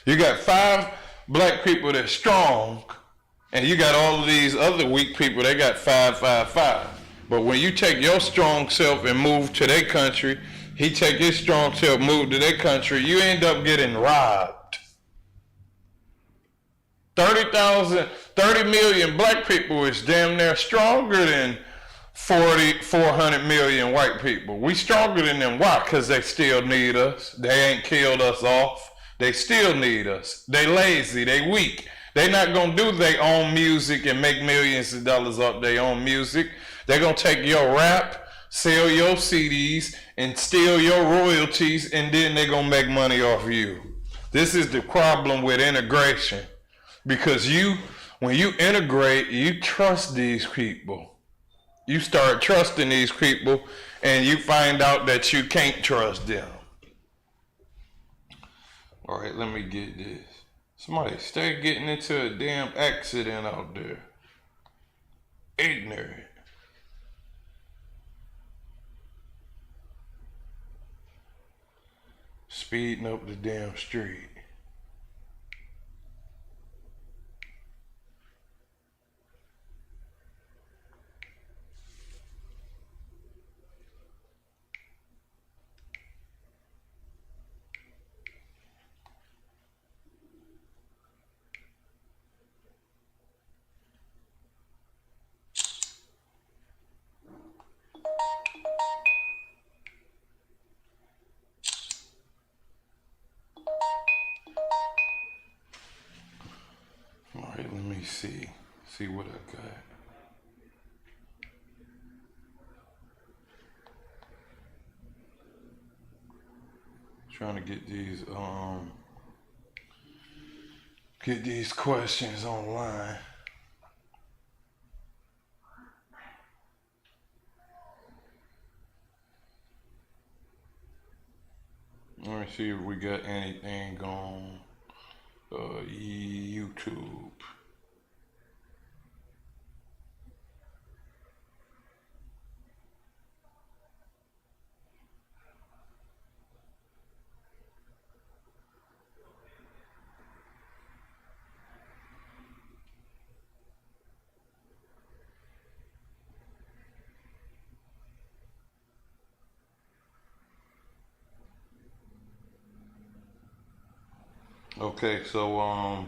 You got 5 black people that's strong, and you got all of these other weak people, they got 5, 5, 5. But when you take your strong self and move to their country, he take his strong self, move to their country, you end up getting robbed. 30 million black people is damn near stronger than 400 million white people. We stronger than them. Why? Because they still need us. They ain't killed us off. They still need us. They lazy. They weak. They not going to do their own music and make millions of dollars off their own music. They're going to take your rap, sell your CDs, and steal your royalties, and then they're going to make money off of you. This is the problem with integration. Because when you integrate, you trust these people. You start trusting these people, and you find out that you can't trust them. All right, let me get this. Somebody stay getting into a damn accident out there. Ignorant. Speeding up the damn street. Alright, let me see what I got. Trying to get these questions online. Let me see if we got anything on YouTube. Okay, so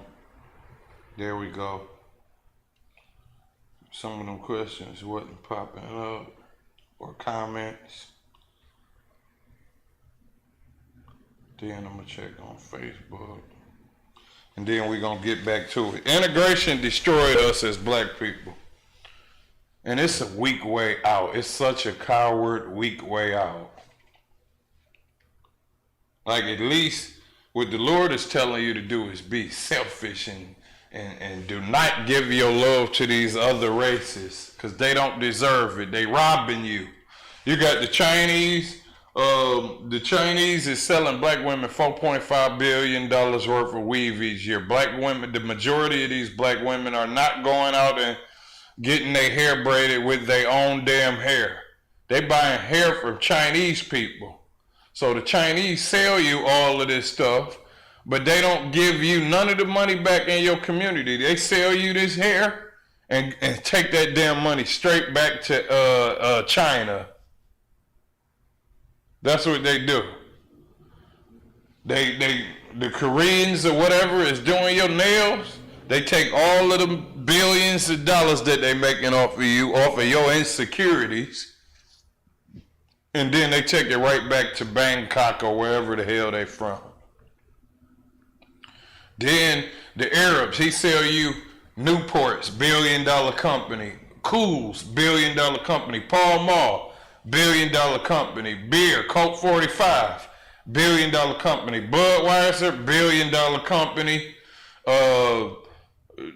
there we go. Some of them questions wasn't popping up, or comments. Then I'm gonna check on Facebook. And then we're gonna get back to it. Integration destroyed us as black people. And it's a weak way out. It's such a coward, weak way out. Like, at least what the Lord is telling you to do is be selfish and do not give your love to these other races, because they don't deserve it. They robbing you. You got the Chinese. The Chinese is selling black women $4.5 billion worth of weave each year. Black women, the majority of these black women are not going out and getting their hair braided with their own damn hair. They buying hair from Chinese people. So the Chinese sell you all of this stuff, but they don't give you none of the money back in your community. They sell you this hair and take that damn money straight back to China. That's what they do. The Koreans or whatever is doing your nails. They take all of the billions of dollars that they making off of you, off of your insecurities, and then they take it right back to Bangkok or wherever the hell they from. Then the Arabs, he sell you Newport's $1 billion company, Kohl's $1 billion company, Pall Mall $1 billion company, beer, Coke 45 $1 billion company, Budweiser $1 billion company,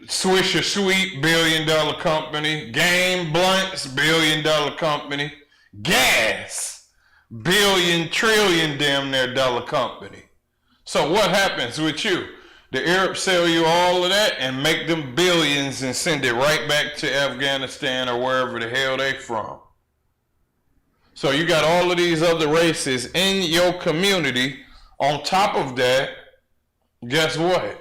Swisher Sweet $1 billion company, Game Blunts $1 billion company, Gas billion trillion damn near dollar company. So what happens with you? The Arabs sell you all of that and make them billions and send it right back to Afghanistan or wherever the hell they from. So you got all of these other races in your community. On top of that, guess what?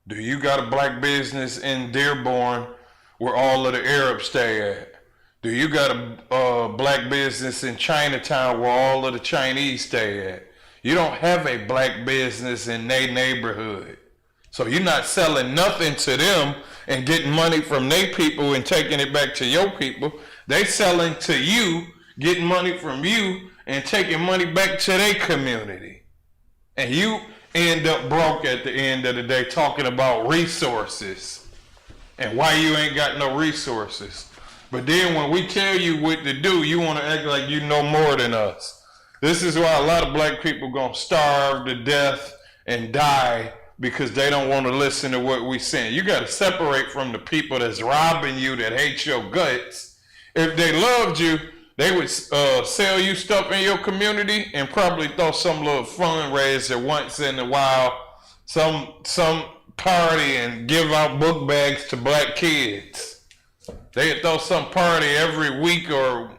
Do you got a black business in Dearborn where all of the Arabs stay at? Do you got a black business in Chinatown where all of the Chinese stay at? You don't have a black business in their neighborhood. So you're not selling nothing to them and getting money from their people and taking it back to your people. They selling to you, getting money from you, and taking money back to their community. And you end up broke at the end of the day talking about resources and why you ain't got no resources. But then when we tell you what to do, you want to act like you know more than us. This is why a lot of black people gonna starve to death and die, because they don't want to listen to what we saying. You got to separate from the people that's robbing you, that hate your guts. If they loved you, they would sell you stuff in your community and probably throw some little fundraiser once in a while, some party, and give out book bags to black kids. They throw some party every week or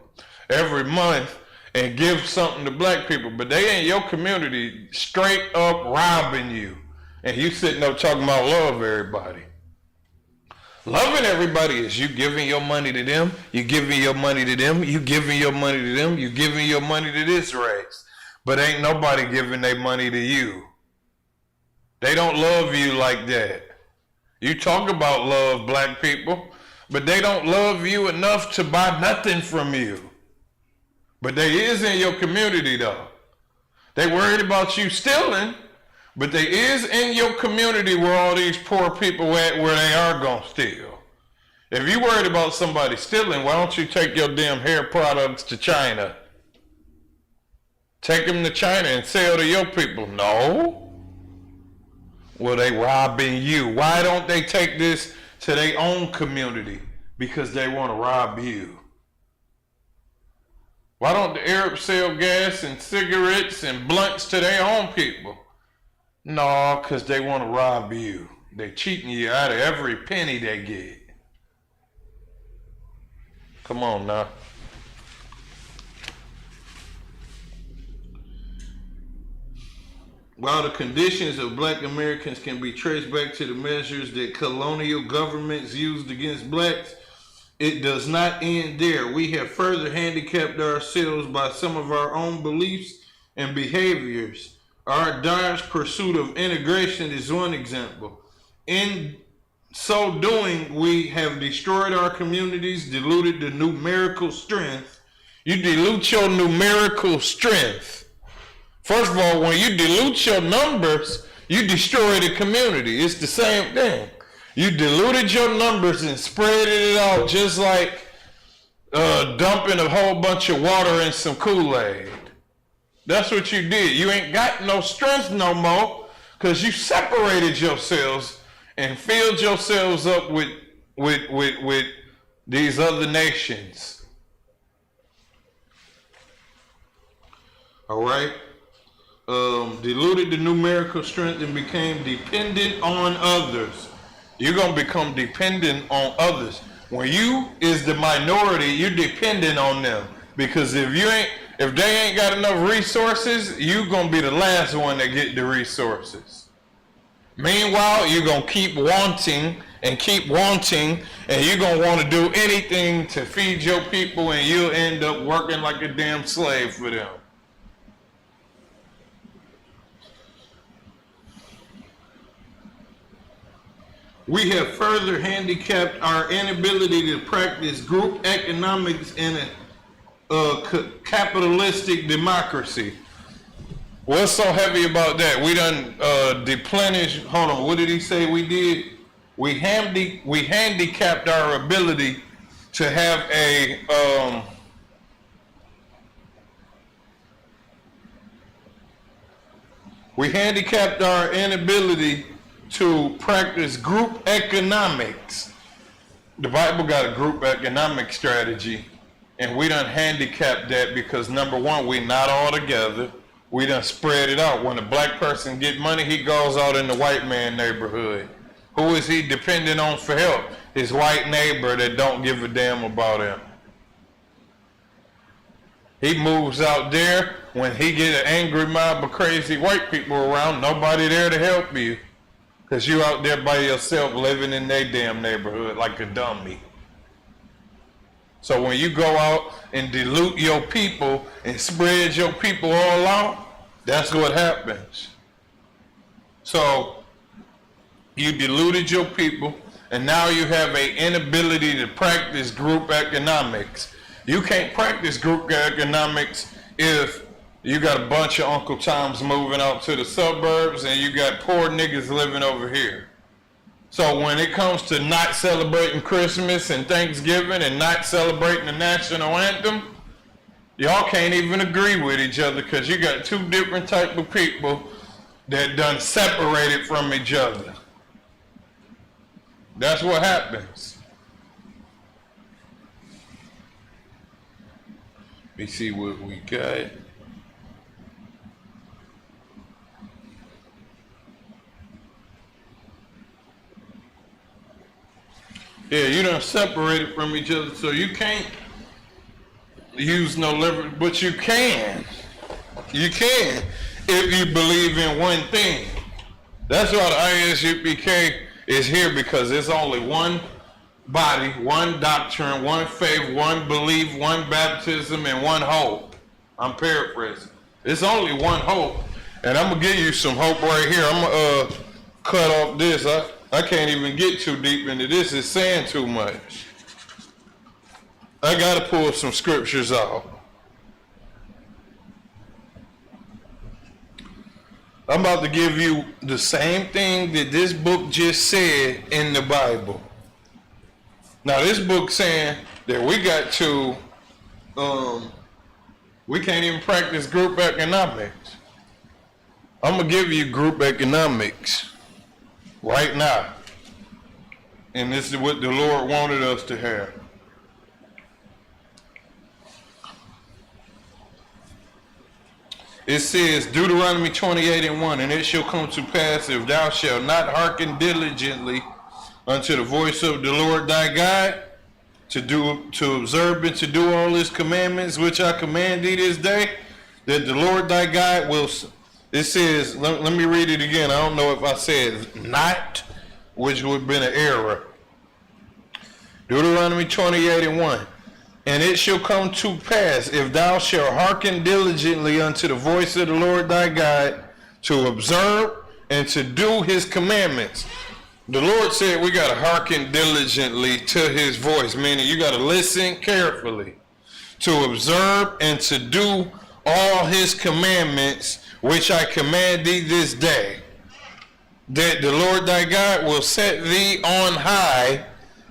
every month and give something to black people, but they in your community straight up robbing you. And you sitting up talking about love everybody. Loving everybody is you giving your money to them, you giving your money to them, you giving your money to them, you giving your money to this race. But ain't nobody giving their money to you. They don't love you like that. You talk about love, black people, but they don't love you enough to buy nothing from you. But they is in your community though. They worried about you stealing, but they is in your community where all these poor people at where they are gonna steal. If you worried about somebody stealing, why don't you take your damn hair products to China? Take them to China and sell to your people. No. Well, they robbing you. Why don't they take this to their own community? Because they want to rob you. Why don't the Arabs sell gas and cigarettes and blunts to their own people? No, because they want to rob you. They're cheating you out of every penny they get. Come on now. While the conditions of black Americans can be traced back to the measures that colonial governments used against blacks, it does not end there. We have further handicapped ourselves by some of our own beliefs and behaviors. Our dire pursuit of integration is one example. In so doing, we have destroyed our communities, diluted the numerical strength. You dilute your numerical strength. First of all, when you dilute your numbers, you destroy the community. It's the same thing. You diluted your numbers and spread it out just like dumping a whole bunch of water in some Kool-Aid. That's what you did. You ain't got no strength no more because you separated yourselves and filled yourselves up with these other nations. All right? Diluted the numerical strength and became dependent on others. You're going to become dependent on others. When you is the minority, you're dependent on them. Because if they ain't got enough resources, you're going to be the last one that get the resources. Meanwhile, you're going to keep wanting, and you're going to want to do anything to feed your people, and you'll end up working like a damn slave for them. We have further handicapped our inability to practice group economics in a capitalistic democracy. What's so heavy about that? We done deplenished, hold on, what did he say we did? We handicapped our ability to have a, we handicapped our inability to practice group economics. The Bible got a group economic strategy, and we done handicapped that because number one, we not all together. We done spread it out. When a black person get money, he goes out in the white man neighborhood. Who is he depending on for help? His white neighbor that don't give a damn about him. He moves out there. When he get an angry mob of crazy white people around, nobody there to help you. Because you out there by yourself living in their damn neighborhood like a dummy. So when you go out and dilute your people and spread your people all out, that's what happens. So you diluted your people, and now you have an inability to practice group economics. You can't practice group economics if you got a bunch of Uncle Toms moving out to the suburbs and you got poor niggas living over here. So when it comes to not celebrating Christmas and Thanksgiving and not celebrating the national anthem, y'all can't even agree with each other because you got two different type of people that done separated from each other. That's what happens. Let me see what we got. Yeah, you done separated from each other, so you can't use no leverage, but you can. You can if you believe in one thing. That's why the ISUPK is here, because it's only one body, one doctrine, one faith, one belief, one baptism, and one hope. I'm paraphrasing. It's only one hope. And I'm going to give you some hope right here. I'm going to cut off this. I can't even get too deep into this. It's saying too much. I got to pull some scriptures out. I'm about to give you the same thing that this book just said in the Bible. Now, this book saying that we got to, we can't even practice group economics. I'm going to give you group economics right now. And this is what the Lord wanted us to have. It says, Deuteronomy 28:1, and it shall come to pass, if thou shalt not hearken diligently unto the voice of the Lord thy God, to observe and to do all his commandments which I command thee this day, that the Lord thy God will, it says, let me read it again. I don't know if I said not, which would have been an error. Deuteronomy 28:1. And it shall come to pass, if thou shalt hearken diligently unto the voice of the Lord thy God, to observe and to do his commandments. The Lord said we got to hearken diligently to his voice, meaning you got to listen carefully, to observe and to do all his commandments, which I command thee this day, that the Lord thy God will set thee on high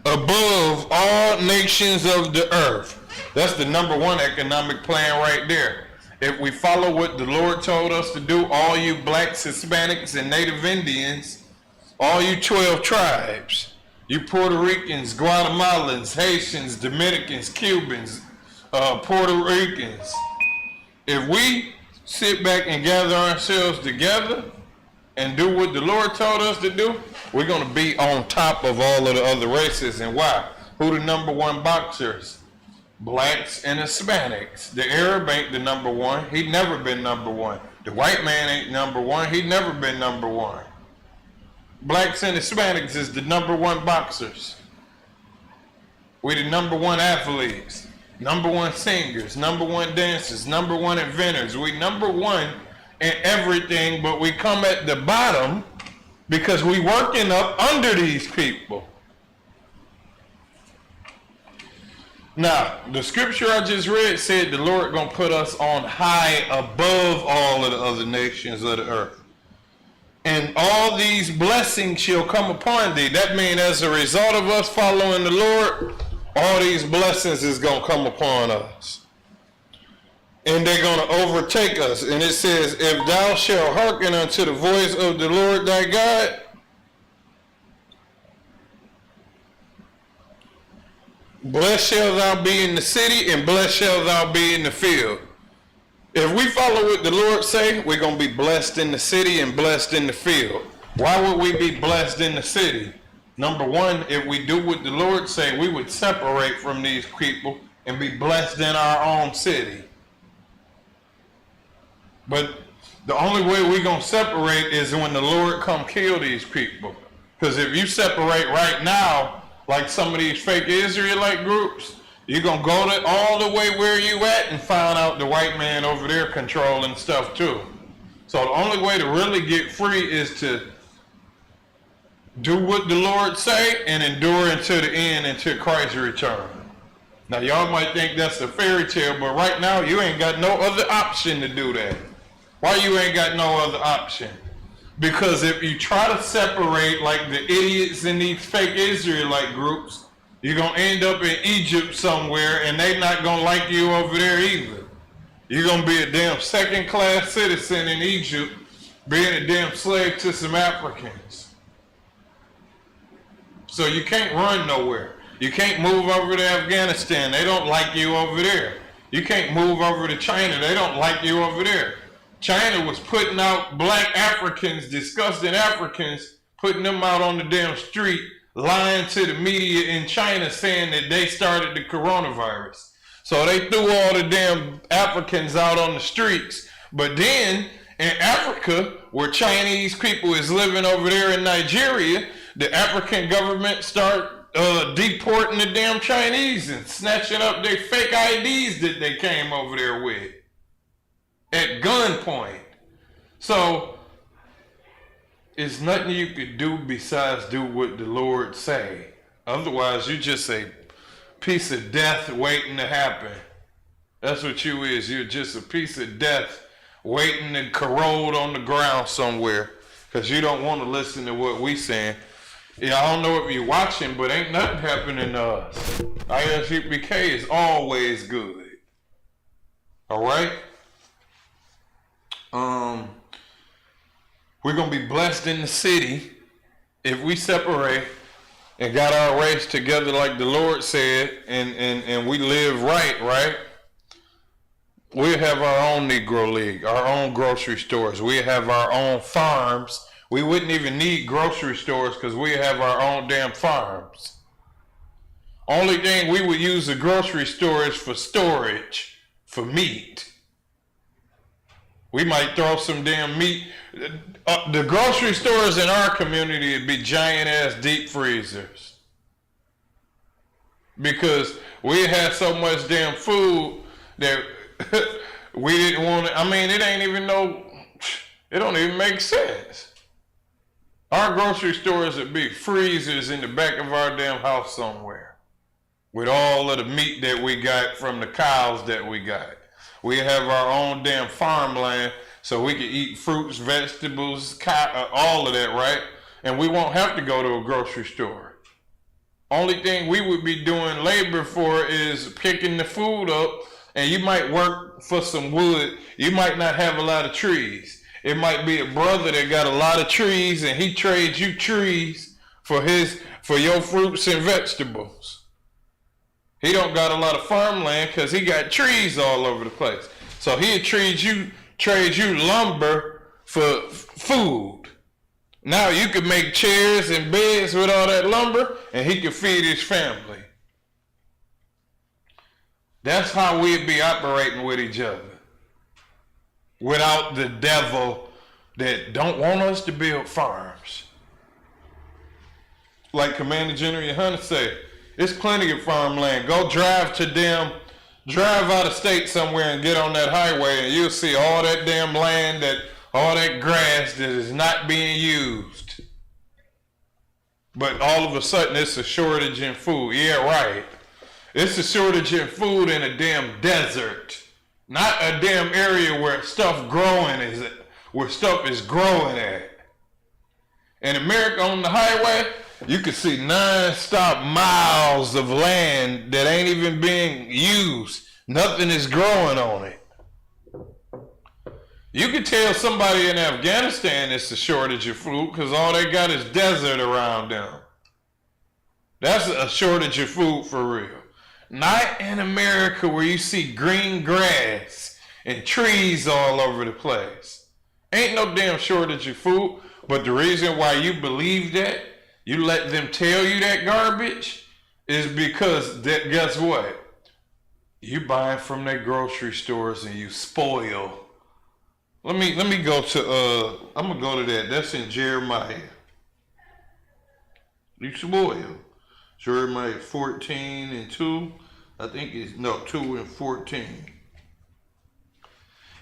above all nations of the earth. That's the number one economic plan right there. If we follow what the Lord told us to do, all you blacks, Hispanics, and Native Indians, all you 12 tribes, you Puerto Ricans, Guatemalans, Haitians, Dominicans, Cubans, Puerto Ricans, if we sit back and gather ourselves together and do what the Lord told us to do, we're going to be on top of all of the other races. And why? Who the number one boxers? Blacks and Hispanics. The Arab ain't the number one. He never been number one. The white man ain't number one. He never been number one. Blacks and Hispanics is the number one boxers. We the number one athletes, number one singers, number one dancers, number one inventors. We number one in everything, but we come at the bottom because we working up under these people. Now, the scripture I just read said the Lord gonna put us on high above all of the other nations of the earth. And all these blessings shall come upon thee. That means as a result of us following the Lord, all these blessings is gonna come upon us. And they're going to overtake us. And it says, if thou shalt hearken unto the voice of the Lord thy God, blessed shall thou be in the city, and blessed shall thou be in the field. If we follow what the Lord say, we're going to be blessed in the city and blessed in the field. Why would we be blessed in the city? Number one, if we do what the Lord say, we would separate from these people and be blessed in our own city. But the only way we're going to separate is when the Lord come kill these people. Because if you separate right now, like some of these fake Israelite groups, you're going to go to all the way where you at and find out the white man over there controlling stuff too. So the only way to really get free is to do what the Lord say and endure until the end, until Christ's return. Now y'all might think that's a fairy tale, but right now you ain't got no other option to do that. Why you ain't got no other option? Because if you try to separate like the idiots in these fake Israelite groups, you're going to end up in Egypt somewhere and they not going to like you over there either. You're going to be a damn second-class citizen in Egypt being a damn slave to some Africans. So you can't run nowhere. You can't move over to Afghanistan. They don't like you over there. You can't move over to China. They don't like you over there. China was putting out black Africans, disgusting Africans, putting them out on the damn street lying to the media in China saying that they started the coronavirus. So they threw all the damn Africans out on the streets. But then in Africa, where Chinese people is living over there in Nigeria, the African government start deporting the damn Chinese and snatching up their fake IDs that they came over there with at gunpoint. So it's nothing you could do besides do what the Lord say. Otherwise, you just a piece of death waiting to happen. That's what you is. You're just a piece of death waiting to corrode on the ground somewhere because you don't want to listen to what we saying. Yeah, I don't know if you're watching, but ain't nothing happening to us. ISUPK is always good. All right? We're going to be blessed in the city if we separate and got our race together like the Lord said, and we live right? We'll have our own Negro League, our own grocery stores. We'll have our own farms. We wouldn't even need grocery stores because we have our own damn farms. Only thing we would use the grocery store is for storage, for meat. We might throw some damn meat. The grocery stores in our community would be giant ass deep freezers. Because we had so much damn food that we didn't want to, it don't even make sense. Our grocery stores would be freezers in the back of our damn house somewhere with all of the meat that we got from the cows that we got. We have our own damn farmland so we can eat fruits, vegetables, all of that, right? And we won't have to go to a grocery store. Only thing we would be doing labor for is picking the food up, and you might work for some wood. You might not have a lot of trees. It might be a brother that got a lot of trees and he trades you trees for your fruits and vegetables. He don't got a lot of farmland because he got trees all over the place. So he'll trade you lumber for food. Now you can make chairs and beds with all that lumber and he can feed his family. That's how we'd be operating with each other. Without the devil that don't want us to build farms. Like Commander General Hunter said, it's plenty of farmland. Go drive out of state somewhere and get on that highway and you'll see all that damn land, all that grass that is not being used. But all of a sudden it's a shortage in food. Yeah, right. It's a shortage in food in a damn desert. Not a damn area where stuff is growing at. In America on the highway, you can see non-stop miles of land that ain't even being used. Nothing is growing on it. You can tell somebody in Afghanistan it's a shortage of food because all they got is desert around them. That's a shortage of food for real. Not in America where you see green grass and trees all over the place. Ain't no damn shortage of food, but the reason why you believe that, you let them tell you that garbage, is because guess what? You buying from their grocery stores and you spoil. Let me go to I'm gonna go to that. That's in Jeremiah. You spoil. Jeremiah 14:2. I think it's 2:14.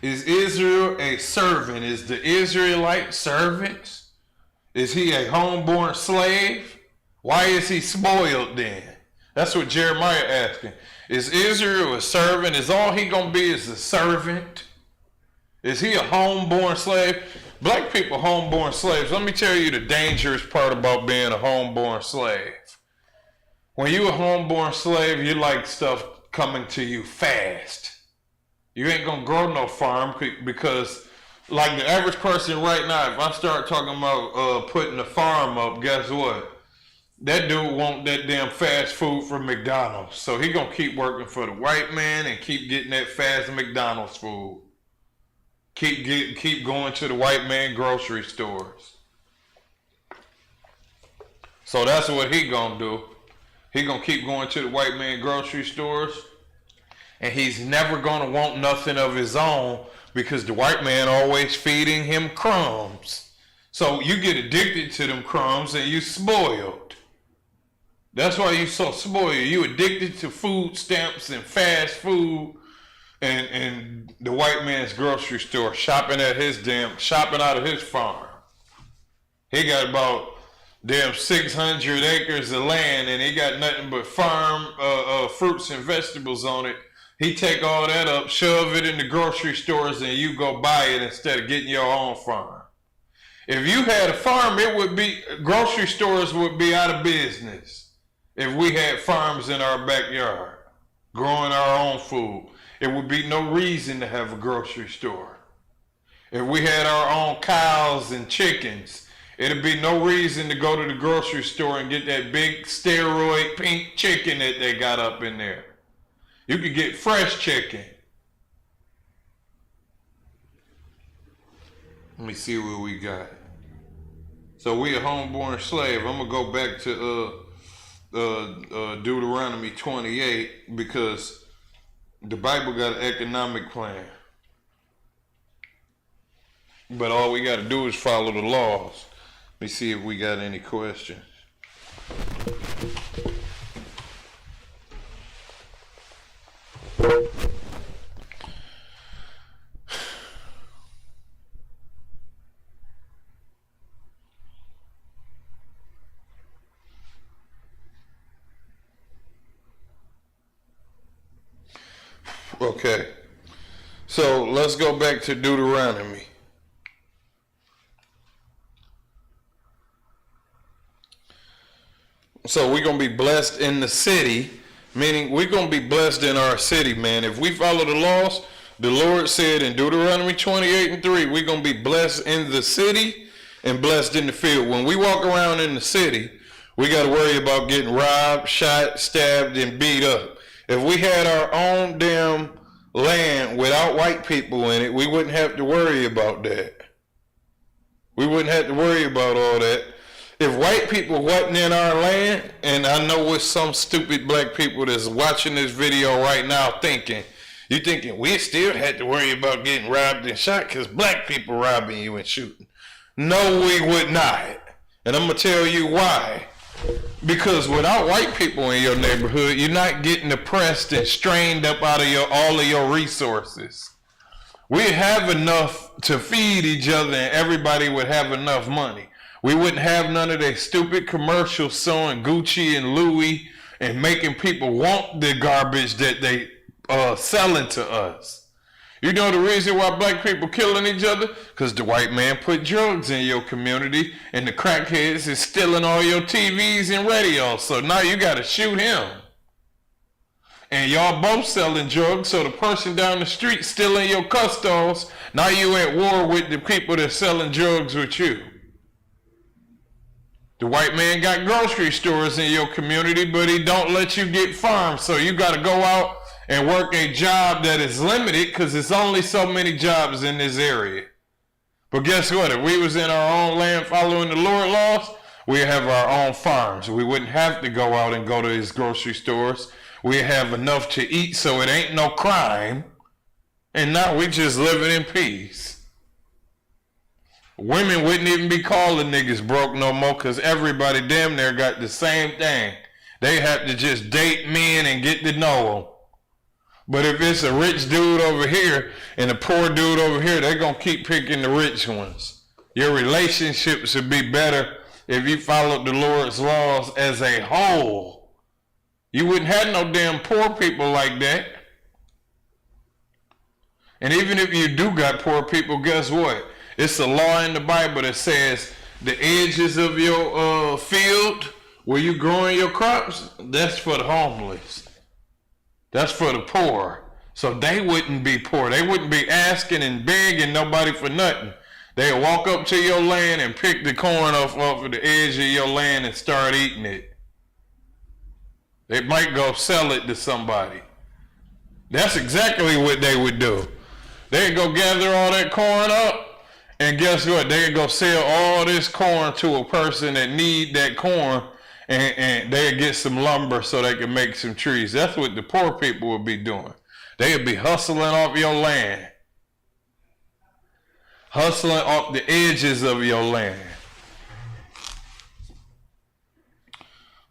Is Israel a servant? Is the Israelite servants? Is he a homeborn slave? Why is he spoiled then? That's what Jeremiah asking. Is Israel a servant? Is all he gonna be is a servant? Is he a homeborn slave? Black people homeborn slaves. Let me tell you the dangerous part about being a homeborn slave. When you a homeborn slave, you like stuff coming to you fast. You ain't gonna grow no farm because like the average person right now, if I start talking about putting a farm up, guess what? That dude want that damn fast food from McDonald's. So he gonna keep working for the white man and keep getting that fast McDonald's food. Keep going to the white man grocery stores. So that's what he gonna do. He gonna keep going to the white man grocery stores, and he's never gonna want nothing of his own because the white man always feeding him crumbs. So you get addicted to them crumbs and you spoiled. That's why you so spoiled. You addicted to food stamps and fast food and the white man's grocery store, shopping out of his farm. He got about damn 600 acres of land and he got nothing but farm fruits and vegetables on it. He take all that up, shove it in the grocery stores, and you go buy it instead of getting your own farm. If you had a farm, grocery stores would be out of business. If we had farms in our backyard, growing our own food, it would be no reason to have a grocery store. If we had our own cows and chickens, it'd be no reason to go to the grocery store and get that big steroid pink chicken that they got up in there. You could get fresh chicken. Let me see what we got. So we a homeborn slave. I'm gonna go back to Deuteronomy 28 because the Bible got an economic plan. But all we gotta do is follow the laws. Let me see if we got any questions. Okay, so let's go back to Deuteronomy. So we're going to be blessed in the city, meaning we're going to be blessed in our city, man. If we follow the laws, the Lord said in Deuteronomy 28:3, we're going to be blessed in the city and blessed in the field. When we walk around in the city, we got to worry about getting robbed, shot, stabbed, and beat up. If we had our own damn land without white people in it, we wouldn't have to worry about that. We wouldn't have to worry about all that. If white people wasn't in our land, and I know with some stupid black people that's watching this video right now thinking we still had to worry about getting robbed and shot because black people robbing you and shooting. No, we would not. And I'm going to tell you why. Because without white people in your neighborhood, you're not getting oppressed and strained up out of all of your resources. We have enough to feed each other and everybody would have enough money. We wouldn't have none of that stupid commercials showing Gucci and Louis and making people want the garbage that they selling to us. You know the reason why black people killing each other? Because the white man put drugs in your community and the crackheads is stealing all your TVs and radios. So now you got to shoot him. And y'all both selling drugs, so the person down the street stealing your custos, now you at war with the people that's selling drugs with you. The white man got grocery stores in your community, but he don't let you get farms. So you got to go out and work a job that is limited because there's only so many jobs in this area. But guess what? If we was in our own land following the Lord laws, we'd have our own farms. We wouldn't have to go out and go to these grocery stores. We have enough to eat so it ain't no crime. And now we just living in peace. Women wouldn't even be calling niggas broke no more because everybody damn near got the same thing. They have to just date men and get to know them. But if it's a rich dude over here and a poor dude over here, they're going to keep picking the rich ones. Your relationships would be better if you followed the Lord's laws as a whole. You wouldn't have no damn poor people like that. And even if you do got poor people, guess what? It's a law in the Bible that says the edges of your field where you growing your crops, that's for the homeless. That's for the poor. So they wouldn't be poor. They wouldn't be asking and begging nobody for nothing. They'll walk up to your land and pick the corn off of the edge of your land and start eating it. They might go sell it to somebody. That's exactly what they would do. They'd go gather all that corn up, and guess what? They'd go sell all this corn to a person that need that corn, and they'd get some lumber so they can make some trees. That's what the poor people would be doing. They'd be hustling off your land. Hustling off the edges of your land.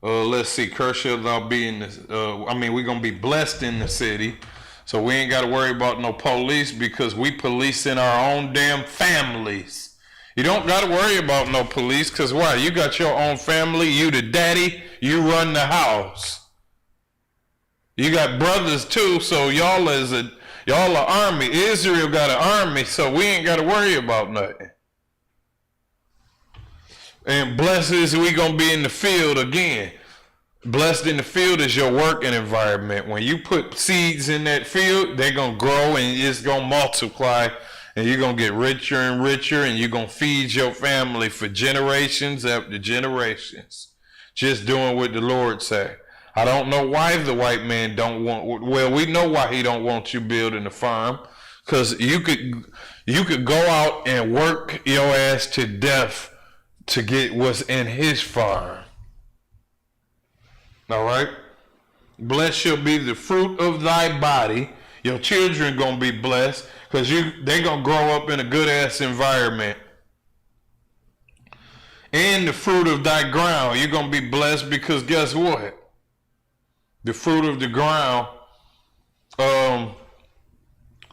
Let's see, Kershaw, thou be in this, we're going to be blessed in the city. So we ain't got to worry about no police because we police in our own damn families. You don't got to worry about no police because why? You got your own family. You the daddy. You run the house. You got brothers too. So y'all are army. Israel got an army. So we ain't got to worry about nothing. And blessed is we going to be in the field again. Blessed in the field is your working environment. When you put seeds in that field, they're going to grow and it's going to multiply. And you're going to get richer and richer. And you're going to feed your family for generations after generations. Just doing what the Lord said. I don't know why the white man don't want, well, we know why he don't want you building a farm. Because you could go out and work your ass to death to get what's in his farm. All right? Blessed shall be the fruit of thy body. Your children going to be blessed because they going to grow up in a good ass environment. And the fruit of thy ground. You're going to be blessed because guess what? The fruit of the ground. Let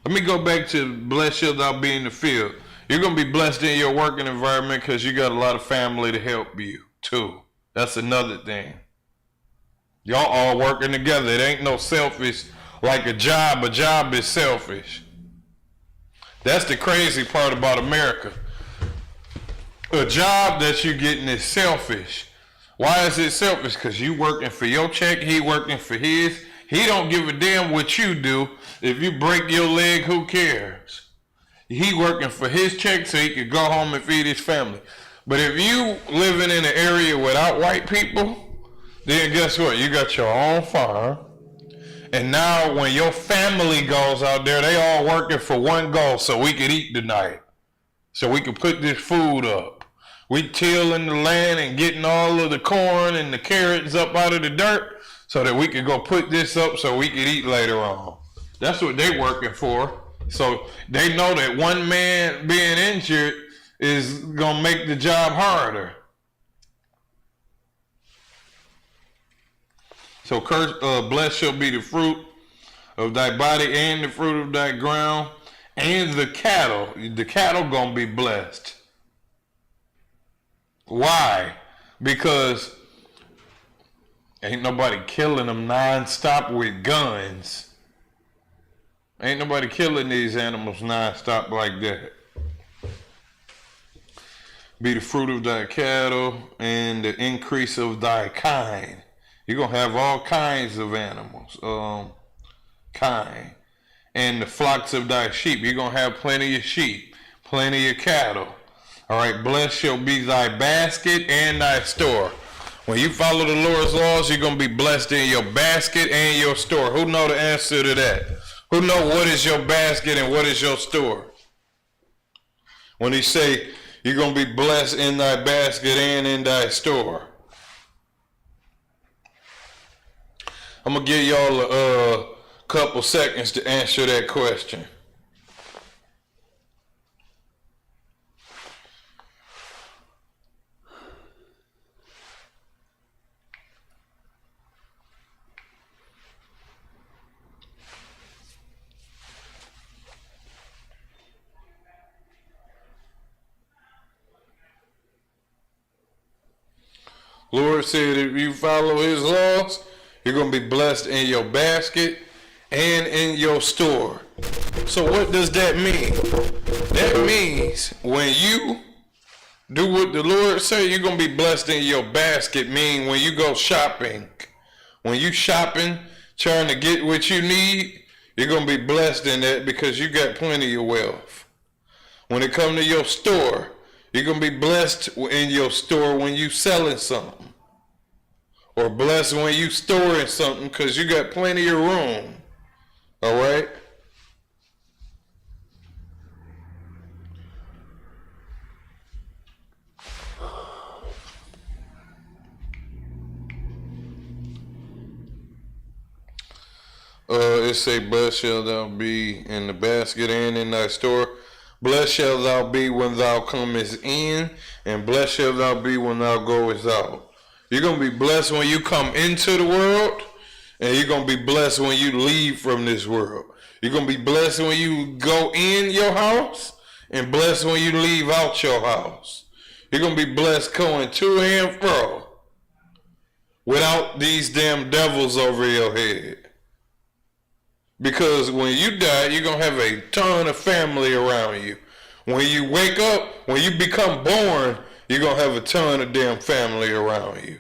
me go back to blessed shall thou be in the field. You're going to be blessed in your working environment because you got a lot of family to help you, too. That's another thing. Y'all all working together. It ain't no selfish like a job. A job is selfish. That's the crazy part about America. A job that you're getting is selfish. Why is it selfish? Because you working for your check, he working for his. He don't give a damn what you do. If you break your leg, who cares? He working for his check so he could go home and feed his family. But if you living in an area without white people, then guess what? You got your own farm. And now when your family goes out there, they all working for one goal so we could eat tonight. So we could put this food up. We tilling the land and getting all of the corn and the carrots up out of the dirt so that we could go put this up so we could eat later on. That's what they working for. So they know that one man being injured is going to make the job harder. So blessed shall be the fruit of thy body and the fruit of thy ground and the cattle. The cattle going to be blessed. Why? Because ain't nobody killing them non-stop with guns. Ain't nobody killing these animals non-stop like that. Be the fruit of thy cattle and the increase of thy kind. You're going to have all kinds of animals. Kind. And the flocks of thy sheep. You're going to have plenty of sheep. Plenty of cattle. All right. Blessed shall be thy basket and thy store. When you follow the Lord's laws, you're going to be blessed in your basket and your store. Who know the answer to that? Who know what is your basket and what is your store? When he say, you're going to be blessed in thy basket and in thy store. I'm going to give y'all a couple seconds to answer that question. Lord said if you follow his laws, you're going to be blessed in your basket and in your store. So what does that mean? That means when you do what the Lord said, you're going to be blessed in your basket. Meaning when you go shopping, when you shopping, trying to get what you need, you're going to be blessed in that because you got plenty of wealth. When it comes to your store, you're going to be blessed in your store when you selling something. Or blessed when you storing something because you got plenty of room. All right? It say, blessed shall thou be in the basket and in thy store. Blessed shall thou be when thou comest in, and blessed shall thou be when thou goest out. You're going to be blessed when you come into the world, and you're going to be blessed when you leave from this world. You're going to be blessed when you go in your house, and blessed when you leave out your house. You're going to be blessed going to and fro without these damn devils over your head. Because when you die, you're going to have a ton of family around you. When you wake up, when you become born, you're going to have a ton of damn family around you.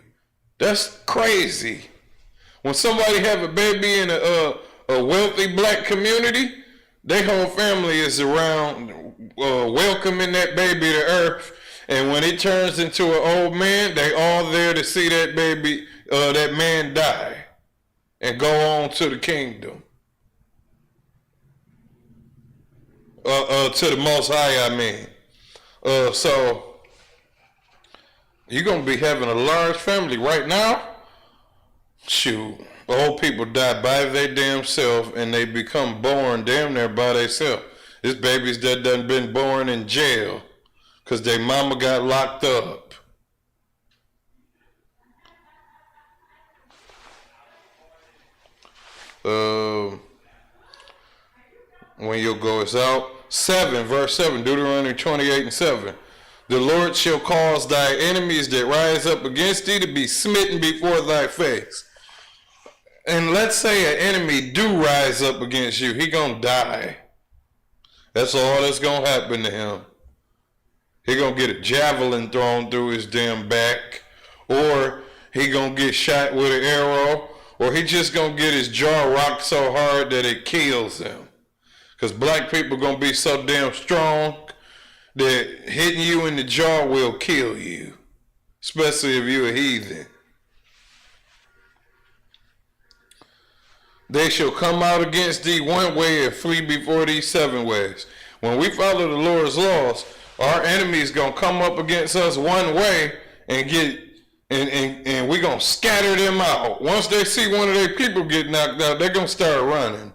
That's crazy. When somebody have a baby in a wealthy black community, their whole family is around welcoming that baby to earth. And when it turns into an old man, they all there to see that baby, that man die and go on to the kingdom. To the Most High, I mean. So, you're going to be having a large family right now. Shoot, old people die by their damn self and they become born damn near by themselves. There's babies that done been born in jail because their mama got locked up. When your goes out. 7, verse 7, Deuteronomy 28:7. The Lord shall cause thy enemies that rise up against thee to be smitten before thy face. And let's say an enemy do rise up against you, he gonna die. That's all that's gonna happen to him. He gonna get a javelin thrown through his damn back, or he gonna get shot with an arrow, or he just gonna get his jaw rocked so hard that it kills him. Because black people gonna be so damn strong that hitting you in the jaw will kill you, especially if you're a heathen. They shall come out against thee one way and flee before thee 7 ways. When we follow the Lord's laws, our enemies gonna come up against us one way and and we gonna scatter them out. Once they see one of their people get knocked out, they're gonna start running.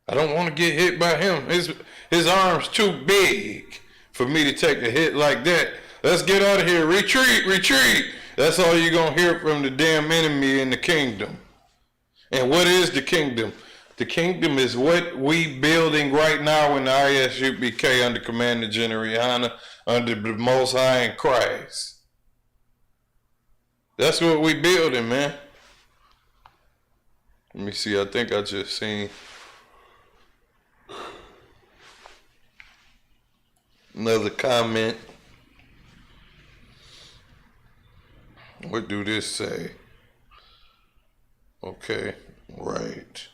I don't want to get hit by him. His arm's too big for me to take a hit like that. Let's get out of here. Retreat, retreat. That's all you're going to hear from the damn enemy in the kingdom. And what is the kingdom? The kingdom is what we building right now in the ISUPK under Commander General Rihanna, under the Most High in Christ. That's what we building, man. Let me see. I think I just seen another comment. What do this say? Okay, right.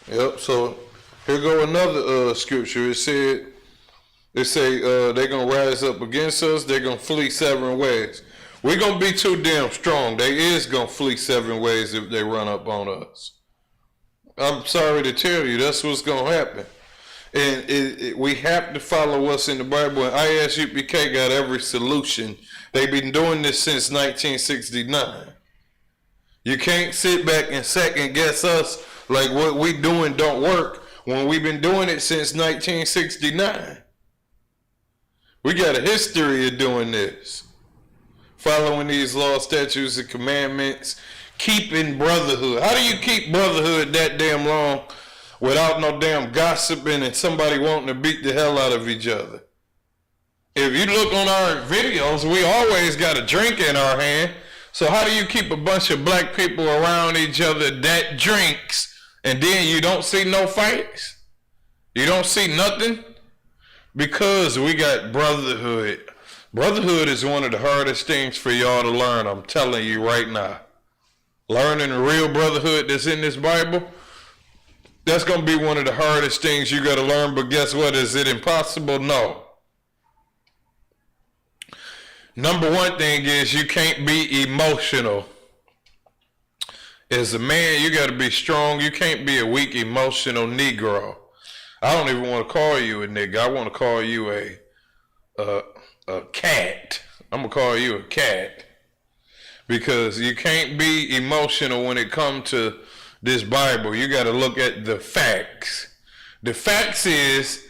Yep, so here go another scripture. It say they're gonna rise up against us, they're gonna flee 7 ways. We're gonna be too damn strong. They is gonna flee 7 ways if they run up on us. I'm sorry to tell you, that's what's gonna happen. And we have to follow what's in the Bible, and ISUPK got every solution. They've been doing this since 1969. You can't sit back and second guess us like what we doing don't work when we've been doing it since 1969. We got a history of doing this. Following these laws, statutes, and commandments, keeping brotherhood. How do you keep brotherhood that damn long without no damn gossiping and somebody wanting to beat the hell out of each other? If you look on our videos, we always got a drink in our hand. So how do you keep a bunch of black people around each other that drinks and then you don't see no fights? You don't see nothing? Because we got brotherhood. Brotherhood is one of the hardest things for y'all to learn, I'm telling you right now. Learning the real brotherhood that's in this Bible, that's going to be one of the hardest things you got to learn, but guess what? Is it impossible? No. Number one thing is you can't be emotional. As a man, you got to be strong. You can't be a weak, emotional Negro. I don't even want to call you a nigga. I want to call you a cat. I'm going to call you a cat. because you can't be emotional when it comes to this Bible. You got to look at the facts. The facts is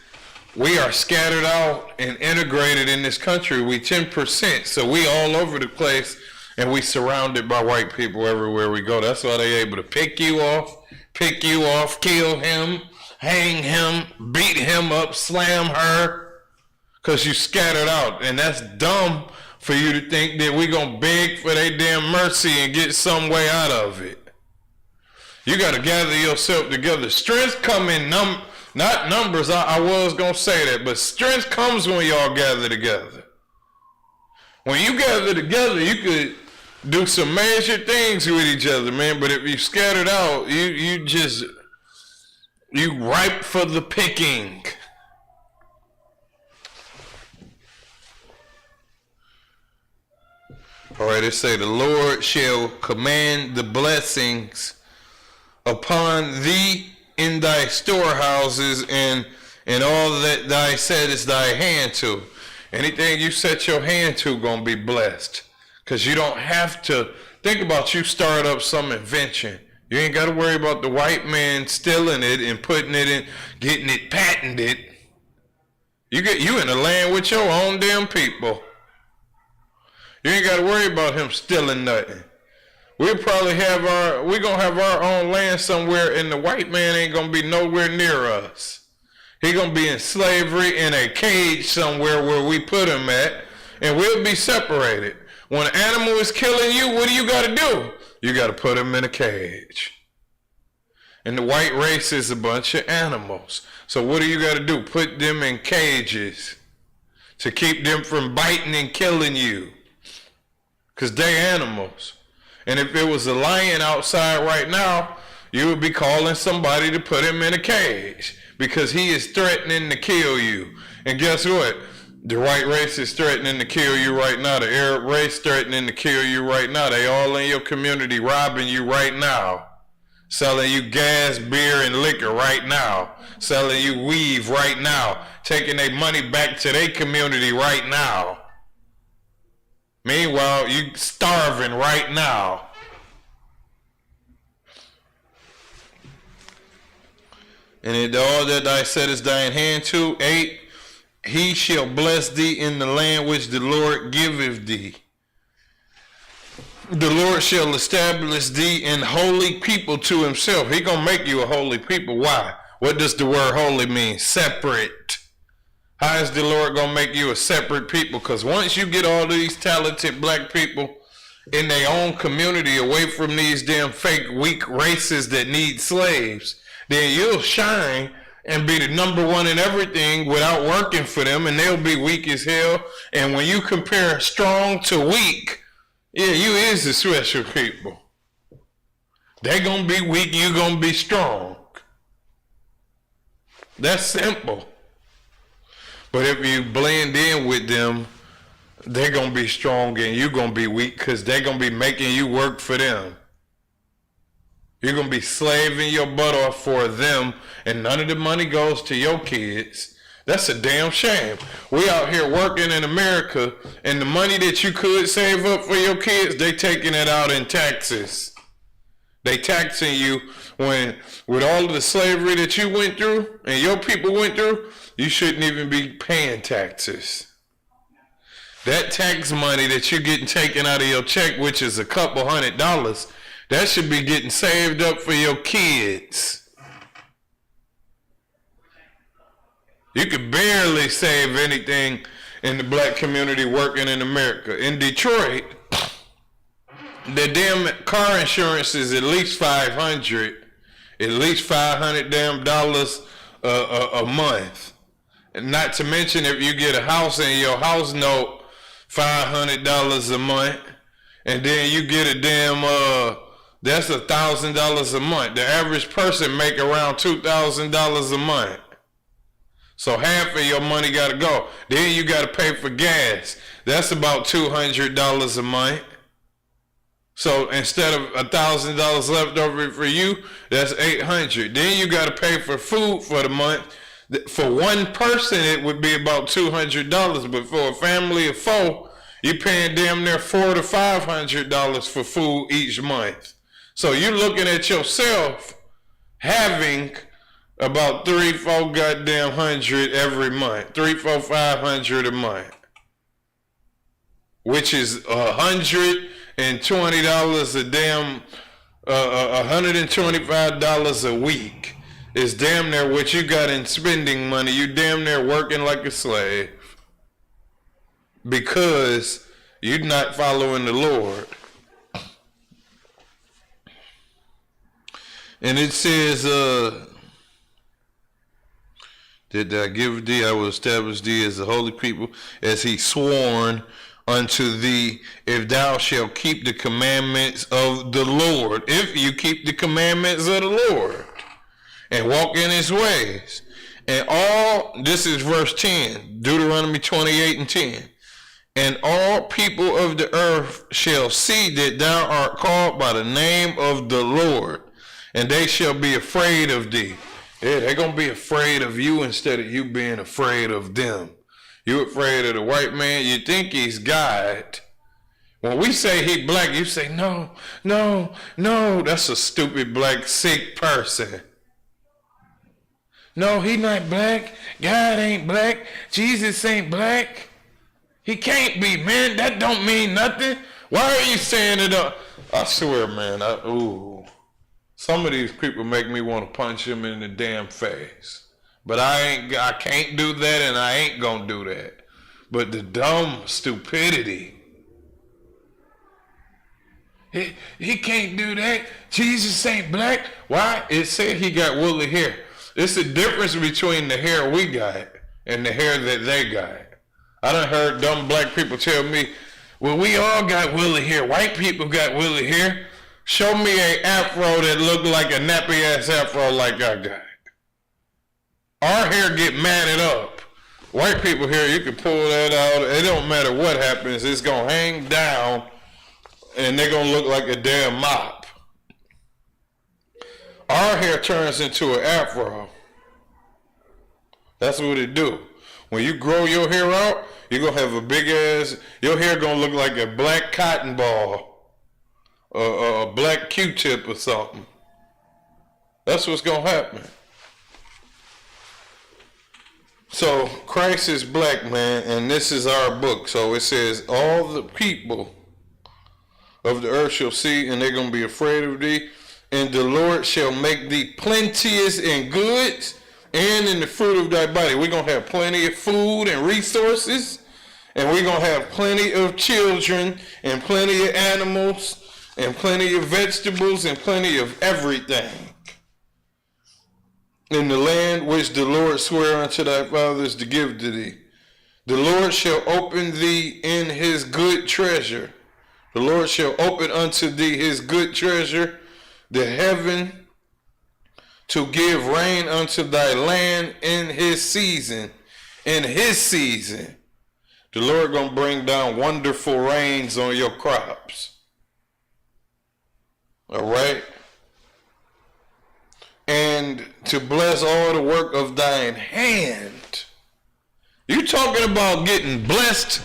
we are scattered out and integrated in this country. We 10%, so we all over the place, and we surrounded by white people everywhere we go. That's why they able to pick you off, kill him, hang him, beat him up, slam her, because you scattered out. And that's dumb for you to think that we going to beg for their damn mercy and get some way out of it. You got to gather yourself together. Strength come in not numbers. I was going to say that, but strength comes when y'all gather together. When you gather together, you could do some major things with each other, man. But if you scattered out, you ripe for the picking. All right, it say the Lord shall command the blessings upon thee in thy storehouses and all that thou settest thy hand to. Anything you set your hand to gonna be blessed. Because you don't have to think about you start up some invention. You ain't got to worry about the white man stealing it and putting it in, getting it patented. You in the land with your own damn people. You ain't got to worry about him stealing nothing. We're gonna have our own land somewhere, and the white man ain't gonna be nowhere near us. He gonna be in slavery in a cage somewhere where we put him at, and we'll be separated. When an animal is killing you, what do you got to do? You got to put him in a cage. And the white race is a bunch of animals. So what do you got to do? Put them in cages to keep them from biting and killing you. Because they're animals. And if it was a lion outside right now, you would be calling somebody to put him in a cage because he is threatening to kill you. And guess what? The white race is threatening to kill you right now. The Arab race threatening to kill you right now. They all in your community robbing you right now. Selling you gas, beer, and liquor right now. Selling you weave right now. Taking their money back to their community right now. Meanwhile, you starving right now. And in all that thy settest thine hand to, 8, he shall bless thee in the land which the Lord giveth thee. The Lord shall establish thee in holy people to himself. He gonna make you a holy people. Why? What does the word holy mean? Separate. How is the Lord gonna make you a separate people? Because once you get all of these talented black people in their own community away from these damn fake weak races that need slaves, then you'll shine and be the number one in everything without working for them, and they'll be weak as hell. And when you compare strong to weak, yeah, you is the special people. They gonna be weak, you gonna be strong. That's simple. But if you blend in with them, they're gonna be strong and you gonna be weak because they're gonna be making you work for them. You're going to be slaving your butt off for them, and none of the money goes to your kids. That's a damn shame. We out here working in America, and the money that you could save up for your kids, they taking it out in taxes. They taxing you when, with all of the slavery that you went through and your people went through, you shouldn't even be paying taxes. That tax money that you're getting taken out of your check, which is a couple $100, that should be getting saved up for your kids. You could barely save anything in the black community working in America. In Detroit, the damn car insurance is at least $500 damn dollars a month. And not to mention if you get a house and your house note $500 a month, and then you get a damn that's $1,000 a month. The average person make around $2,000 a month. So half of your money got to go. Then you got to pay for gas. That's about $200 a month. So instead of $1,000 left over for you, that's $800. Then you got to pay for food for the month. For one person, it would be about $200. But for a family of 4, You're paying damn near $400 to $500 for food each month. So you're looking at yourself having about 3-4 goddamn hundred every month, 3-4 500 a month, which is $120 a damn, $125 a week is damn near what you got in spending money. You damn near working like a slave because you're not following the Lord. And it says, did I give thee, I will establish thee as a holy people, as he sworn unto thee, if thou shalt keep the commandments of the Lord. If you keep the commandments of the Lord and walk in his ways. And all, this is verse 10, Deuteronomy 28:10. And all people of the earth shall see that thou art called by the name of the Lord, and they shall be afraid of thee. Yeah, they're going to be afraid of you instead of you being afraid of them. You afraid of the white man, you think he's God. When we say he black, you say, no, that's a stupid black sick person. No, he not black. God ain't black. Jesus ain't black. He can't be, man. That don't mean nothing. Why are you saying it up? I swear, man, some of these people make me want to punch him in the damn face. But I can't do that, and I ain't gonna do that. But the dumb stupidity. He can't do that. Jesus ain't black. Why? It said he got woolly hair. It's the difference between the hair we got and the hair that they got. I done heard dumb black people tell me, well, we all got woolly hair. White people got woolly hair. Show me an afro that looked like a nappy ass afro like I got. Our hair get matted up. White people hair, you can pull that out. It don't matter what happens. It's going to hang down and they're going to look like a damn mop. Our hair turns into an afro. That's what it do. When you grow your hair out, you're going to have a big ass, your hair going to look like a black cotton ball, a black Q-tip or something. That's what's going to happen. So Christ is black, man, and this is our book. So it says, all the people of the earth shall see, and they're going to be afraid of thee. And the Lord shall make thee plenteous in goods and in the fruit of thy body. We're going to have plenty of food and resources, and we're going to have plenty of children and plenty of animals and plenty of vegetables and plenty of everything in the land which the Lord sware unto thy fathers to give to thee. The Lord shall open thee in his good treasure. The Lord shall open unto thee his good treasure, the heaven, to give rain unto thy land in his season. In his season. The Lord gonna bring down wonderful rains on your crops. All right? And to bless all the work of thine hand. You talking about getting blessed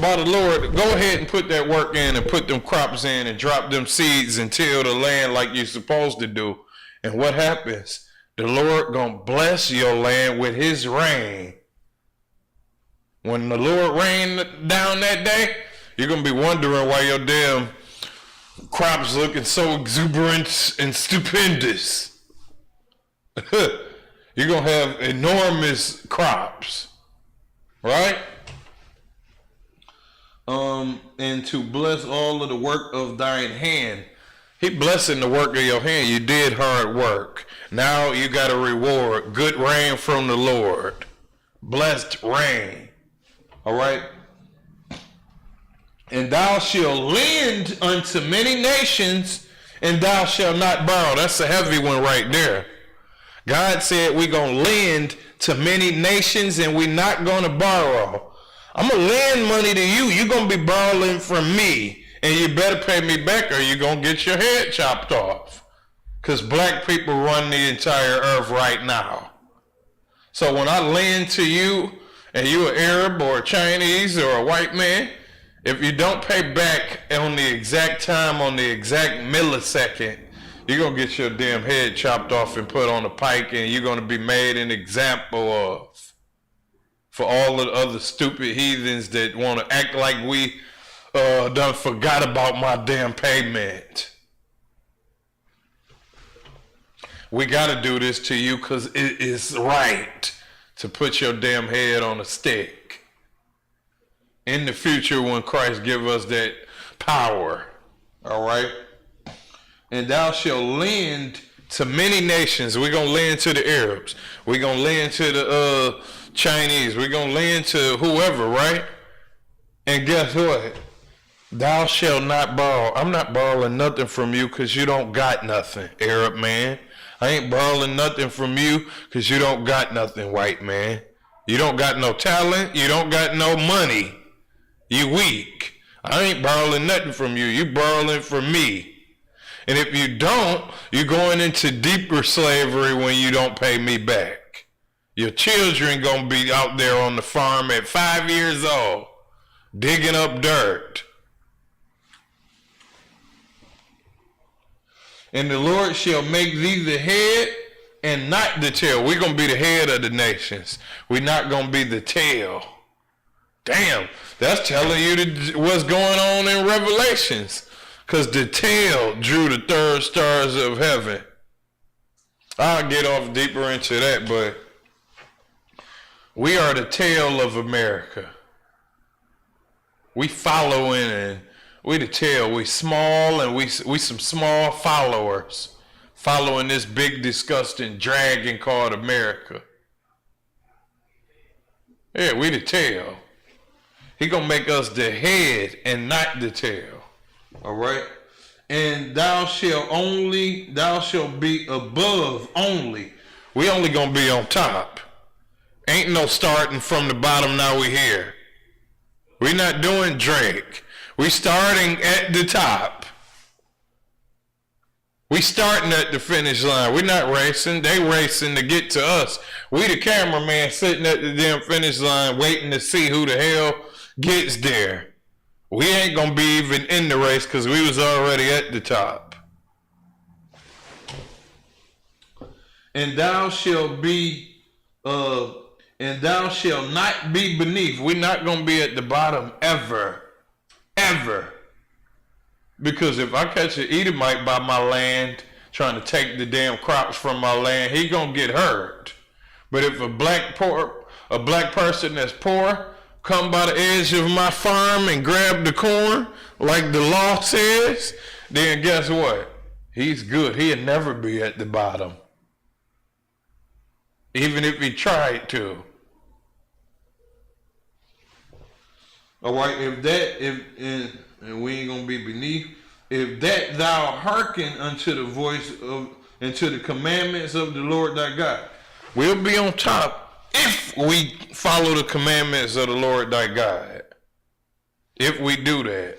by the Lord? Go ahead and put that work in and put them crops in and drop them seeds and till the land like you're supposed to do. And what happens? The Lord gonna bless your land with his rain. When the Lord rained down that day, you're gonna be wondering why your damn crops looking so exuberant and stupendous. You're gonna have enormous crops, right? And to bless all of the work of thine hand. He blessing the work of your hand. You did hard work. Now you got a reward. Good rain from the Lord. Blessed rain. All right? And thou shalt lend unto many nations, and thou shalt not borrow. That's a heavy one right there. God said we're going to lend to many nations, and we're not going to borrow. I'm going to lend money to you. You're going to be borrowing from me, and you better pay me back or you're going to get your head chopped off. Because black people run the entire earth right now. So when I lend to you, and you're an Arab or a Chinese or a white man, If you don't pay back on the exact time, on the exact millisecond, you're going to get your damn head chopped off and put on a pike, and you're going to be made an example of for all of the other stupid heathens that want to act like we done forgot about my damn payment. We got to do this to you because it is right to put your damn head on a stick. In the future, when Christ give us that power, all right? And thou shalt lend to many nations. We're going to lend to the Arabs. We're going to lend to the Chinese. We're going to lend to whoever, right? And guess what? Thou shalt not borrow. I'm not borrowing nothing from you because you don't got nothing, Arab man. I ain't borrowing nothing from you because you don't got nothing, white man. You don't got no talent. You don't got no money. You weak. I ain't borrowing nothing from you. You borrowing from me. And if you don't, you're going into deeper slavery when you don't pay me back. Your children gonna be out there on the farm at 5 years old, digging up dirt. And the Lord shall make thee the head and not the tail. We're gonna be the head of the nations. We're not gonna be the tail. Damn, that's telling you what's going on in Revelations. Because the tail drew the third stars of heaven. I'll get off deeper into that, but we are the tail of America. We following and we the tail. We small and we some small followers following this big disgusting dragon called America. Yeah, we the tail. He gonna make us the head and not the tail. All right. And thou shalt be above only. We only gonna be on top. Ain't no starting from the bottom, now we here. We not doing Drake. We starting at the top. We starting at the finish line. We not racing. They racing to get to us. We the cameraman sitting at the damn finish line waiting to see who the hell gets there. We ain't gonna be even in the race because we was already at the top. And thou shalt not be beneath. We're not gonna be at the bottom ever. Ever. Because if I catch an Edomite by my land trying to take the damn crops from my land, he gonna get hurt. But if a black person that's poor come by the edge of my farm and grab the corn like the law says, then guess what? He's good. He'll never be at the bottom. Even if he tried to. All right, and we ain't gonna be beneath. If that thou hearken unto the voice of, unto the commandments of the Lord thy God, we'll be on top if we follow the commandments of the Lord thy God. If we do that,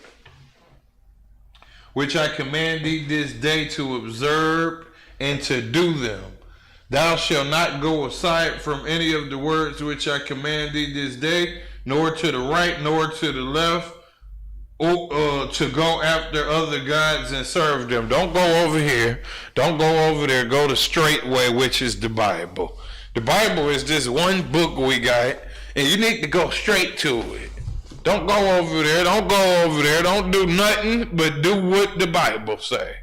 which I command thee this day to observe and to do them. Thou shalt not go aside from any of the words which I command thee this day, nor to the right, nor to the left, to go after other gods and serve them. Don't go over here. Don't go over there. Go the straight way, which is the Bible. The Bible is this one book we got, and you need to go straight to it. Don't go over there. Don't go over there. Don't do nothing but do what the Bible say.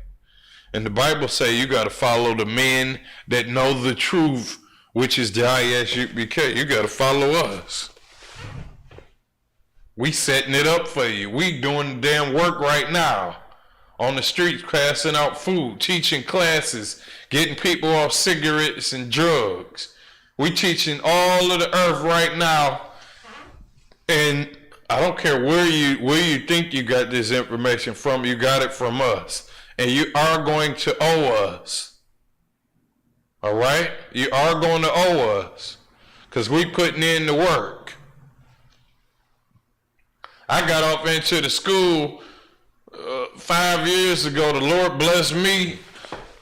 And the Bible say you got to follow the men that know the truth, which is the ISUPK. You got to follow us. We setting it up for you. We doing the damn work right now. On the streets, passing out food, teaching classes, getting people off cigarettes and drugs. We teaching all of the earth right now. And I don't care where you think you got this information from, you got it from us. And you are going to owe us. All right? You are going to owe us. Because we putting in the work. I got off into the school 5 years ago. The Lord blessed me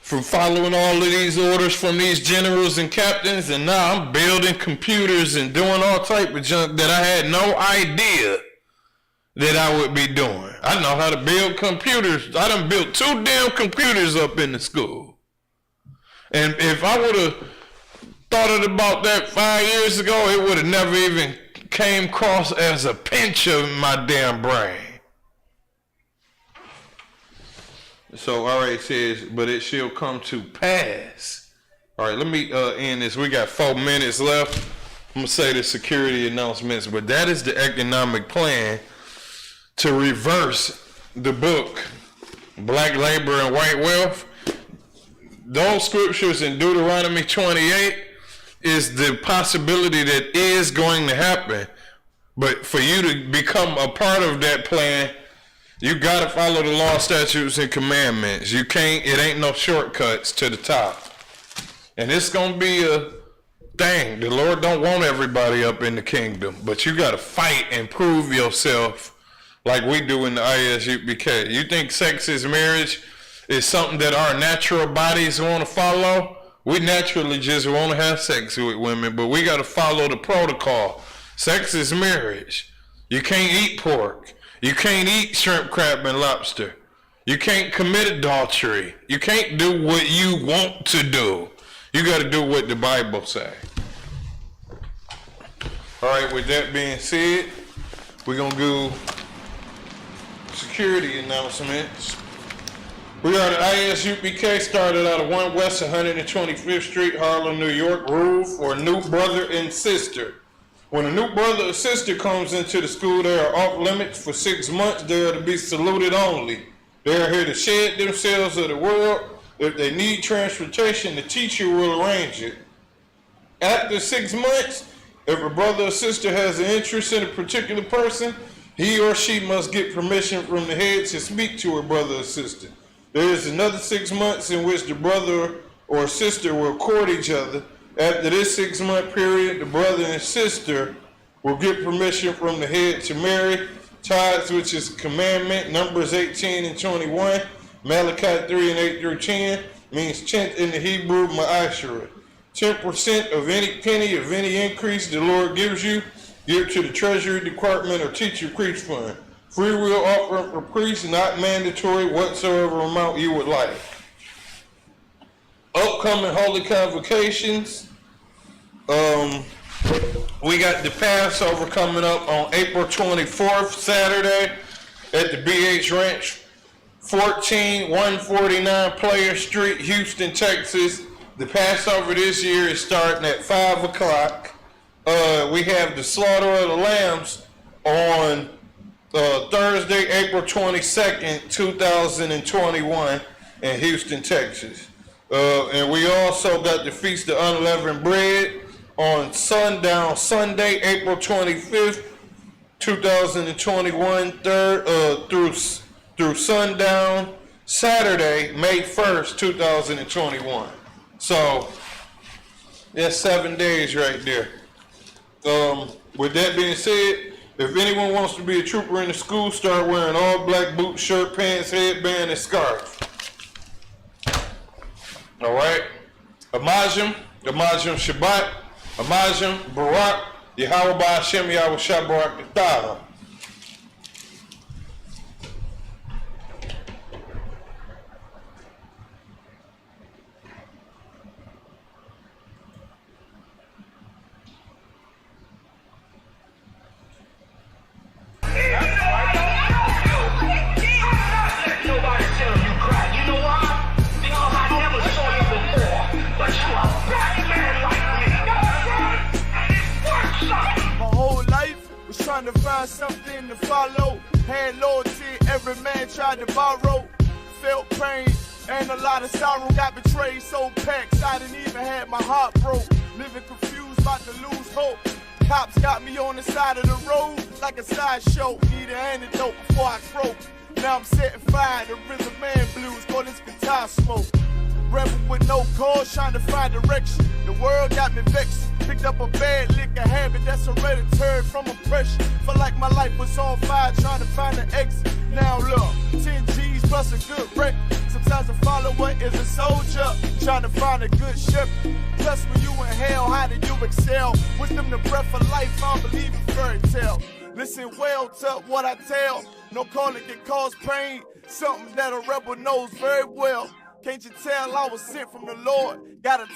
from following all of these orders from these generals and captains, and now I'm building computers and doing all type of junk that I had no idea that I would be doing. I know how to build computers. I done built 2 damn computers up in the school. And if I would have thought about that 5 years ago, it would have never even came across as a pinch of my damn brain. So, all right, it says, but it shall come to pass. All right, let me end this. We got 4 minutes left. I'm going to say the security announcements, but that is the economic plan to reverse the book, Black Labor and White Wealth. Those scriptures in Deuteronomy 28 is the possibility that is going to happen. But for you to become a part of that plan, you got to follow the law, statutes, and commandments. You can't, it ain't no shortcuts to the top. And it's going to be a thing. The Lord don't want everybody up in the kingdom, but you got to fight and prove yourself like we do in the ISUPK. You think sex is marriage is something that our natural bodies want to follow? We naturally just want to have sex with women, but we got to follow the protocol. Sex is marriage. You can't eat pork. You can't eat shrimp, crab, and lobster. You can't commit adultery. You can't do what you want to do. You got to do what the Bible say. All right, with that being said, we're going to do security announcements. We are the ISUPK, started out of 1 West 125th Street, Harlem, New York. Rule for new brother and sister. When a new brother or sister comes into the school, they are off limits for 6 months. They are to be saluted only. They are here to shed themselves of the world. If they need transportation, the teacher will arrange it. After 6 months, if a brother or sister has an interest in a particular person, he or she must get permission from the head to speak to her brother or sister. There is another 6 months in which the brother or sister will court each other. After this 6 month period, the brother and sister will get permission from the head to marry. Tithes, which is a commandment, Numbers 18 and 21, Malachi 3 and 8 through 10, means tenth in the Hebrew, ma'ashera. 10% of any penny of any increase the Lord gives you, give to the Treasury Department or Teacher Preach Fund. Free will offering for priests, not mandatory, whatsoever amount you would like. Upcoming holy convocations. We got the Passover coming up on April 24th, Saturday, at the BH Ranch, 14149 Player Street, Houston, Texas. The Passover this year is starting at 5 o'clock. We have the slaughter of the lambs on Thursday, April 22nd, 2021 in Houston, Texas. And we also got the Feast of Unleavened Bread on sundown Sunday, April 25th, 2021, through sundown Saturday, May 1st, 2021. So that's 7 days right there. With that being said, if anyone wants to be a trooper in the school, start wearing all black boots, shirt, pants, headband, and scarf. All right? Amajim Shabbat, Amajim Barak, Yahweh Ba'ashem Yahweh Shabbat K'tah.
Trying to find something to follow. Had loyalty, every man tried to borrow. Felt pain and a lot of sorrow. Got betrayed, so packed, I didn't even have my heart broke. Living confused, about to lose hope. Cops got me on the side of the road like a sideshow. Need an antidote before I croak. Now I'm setting fire to Rhythm Man blues, call this guitar smoke. Rebel with no cause, trying to find direction. The world got me vexed. Picked up a bad liquor habit that's hereditary from oppression. Felt like my life was on fire, trying to find an exit. Now look, 10 G's plus a good wreck. Sometimes a follower is a soldier, trying to find a good shepherd. Plus when you in hell, how do you excel? Wisdom the breath of life, I don't believe in fairy tale. Listen well to what I tell. No calling can cause pain. Something that a rebel knows very well. Can't you tell I was sent from the Lord? Gotta tell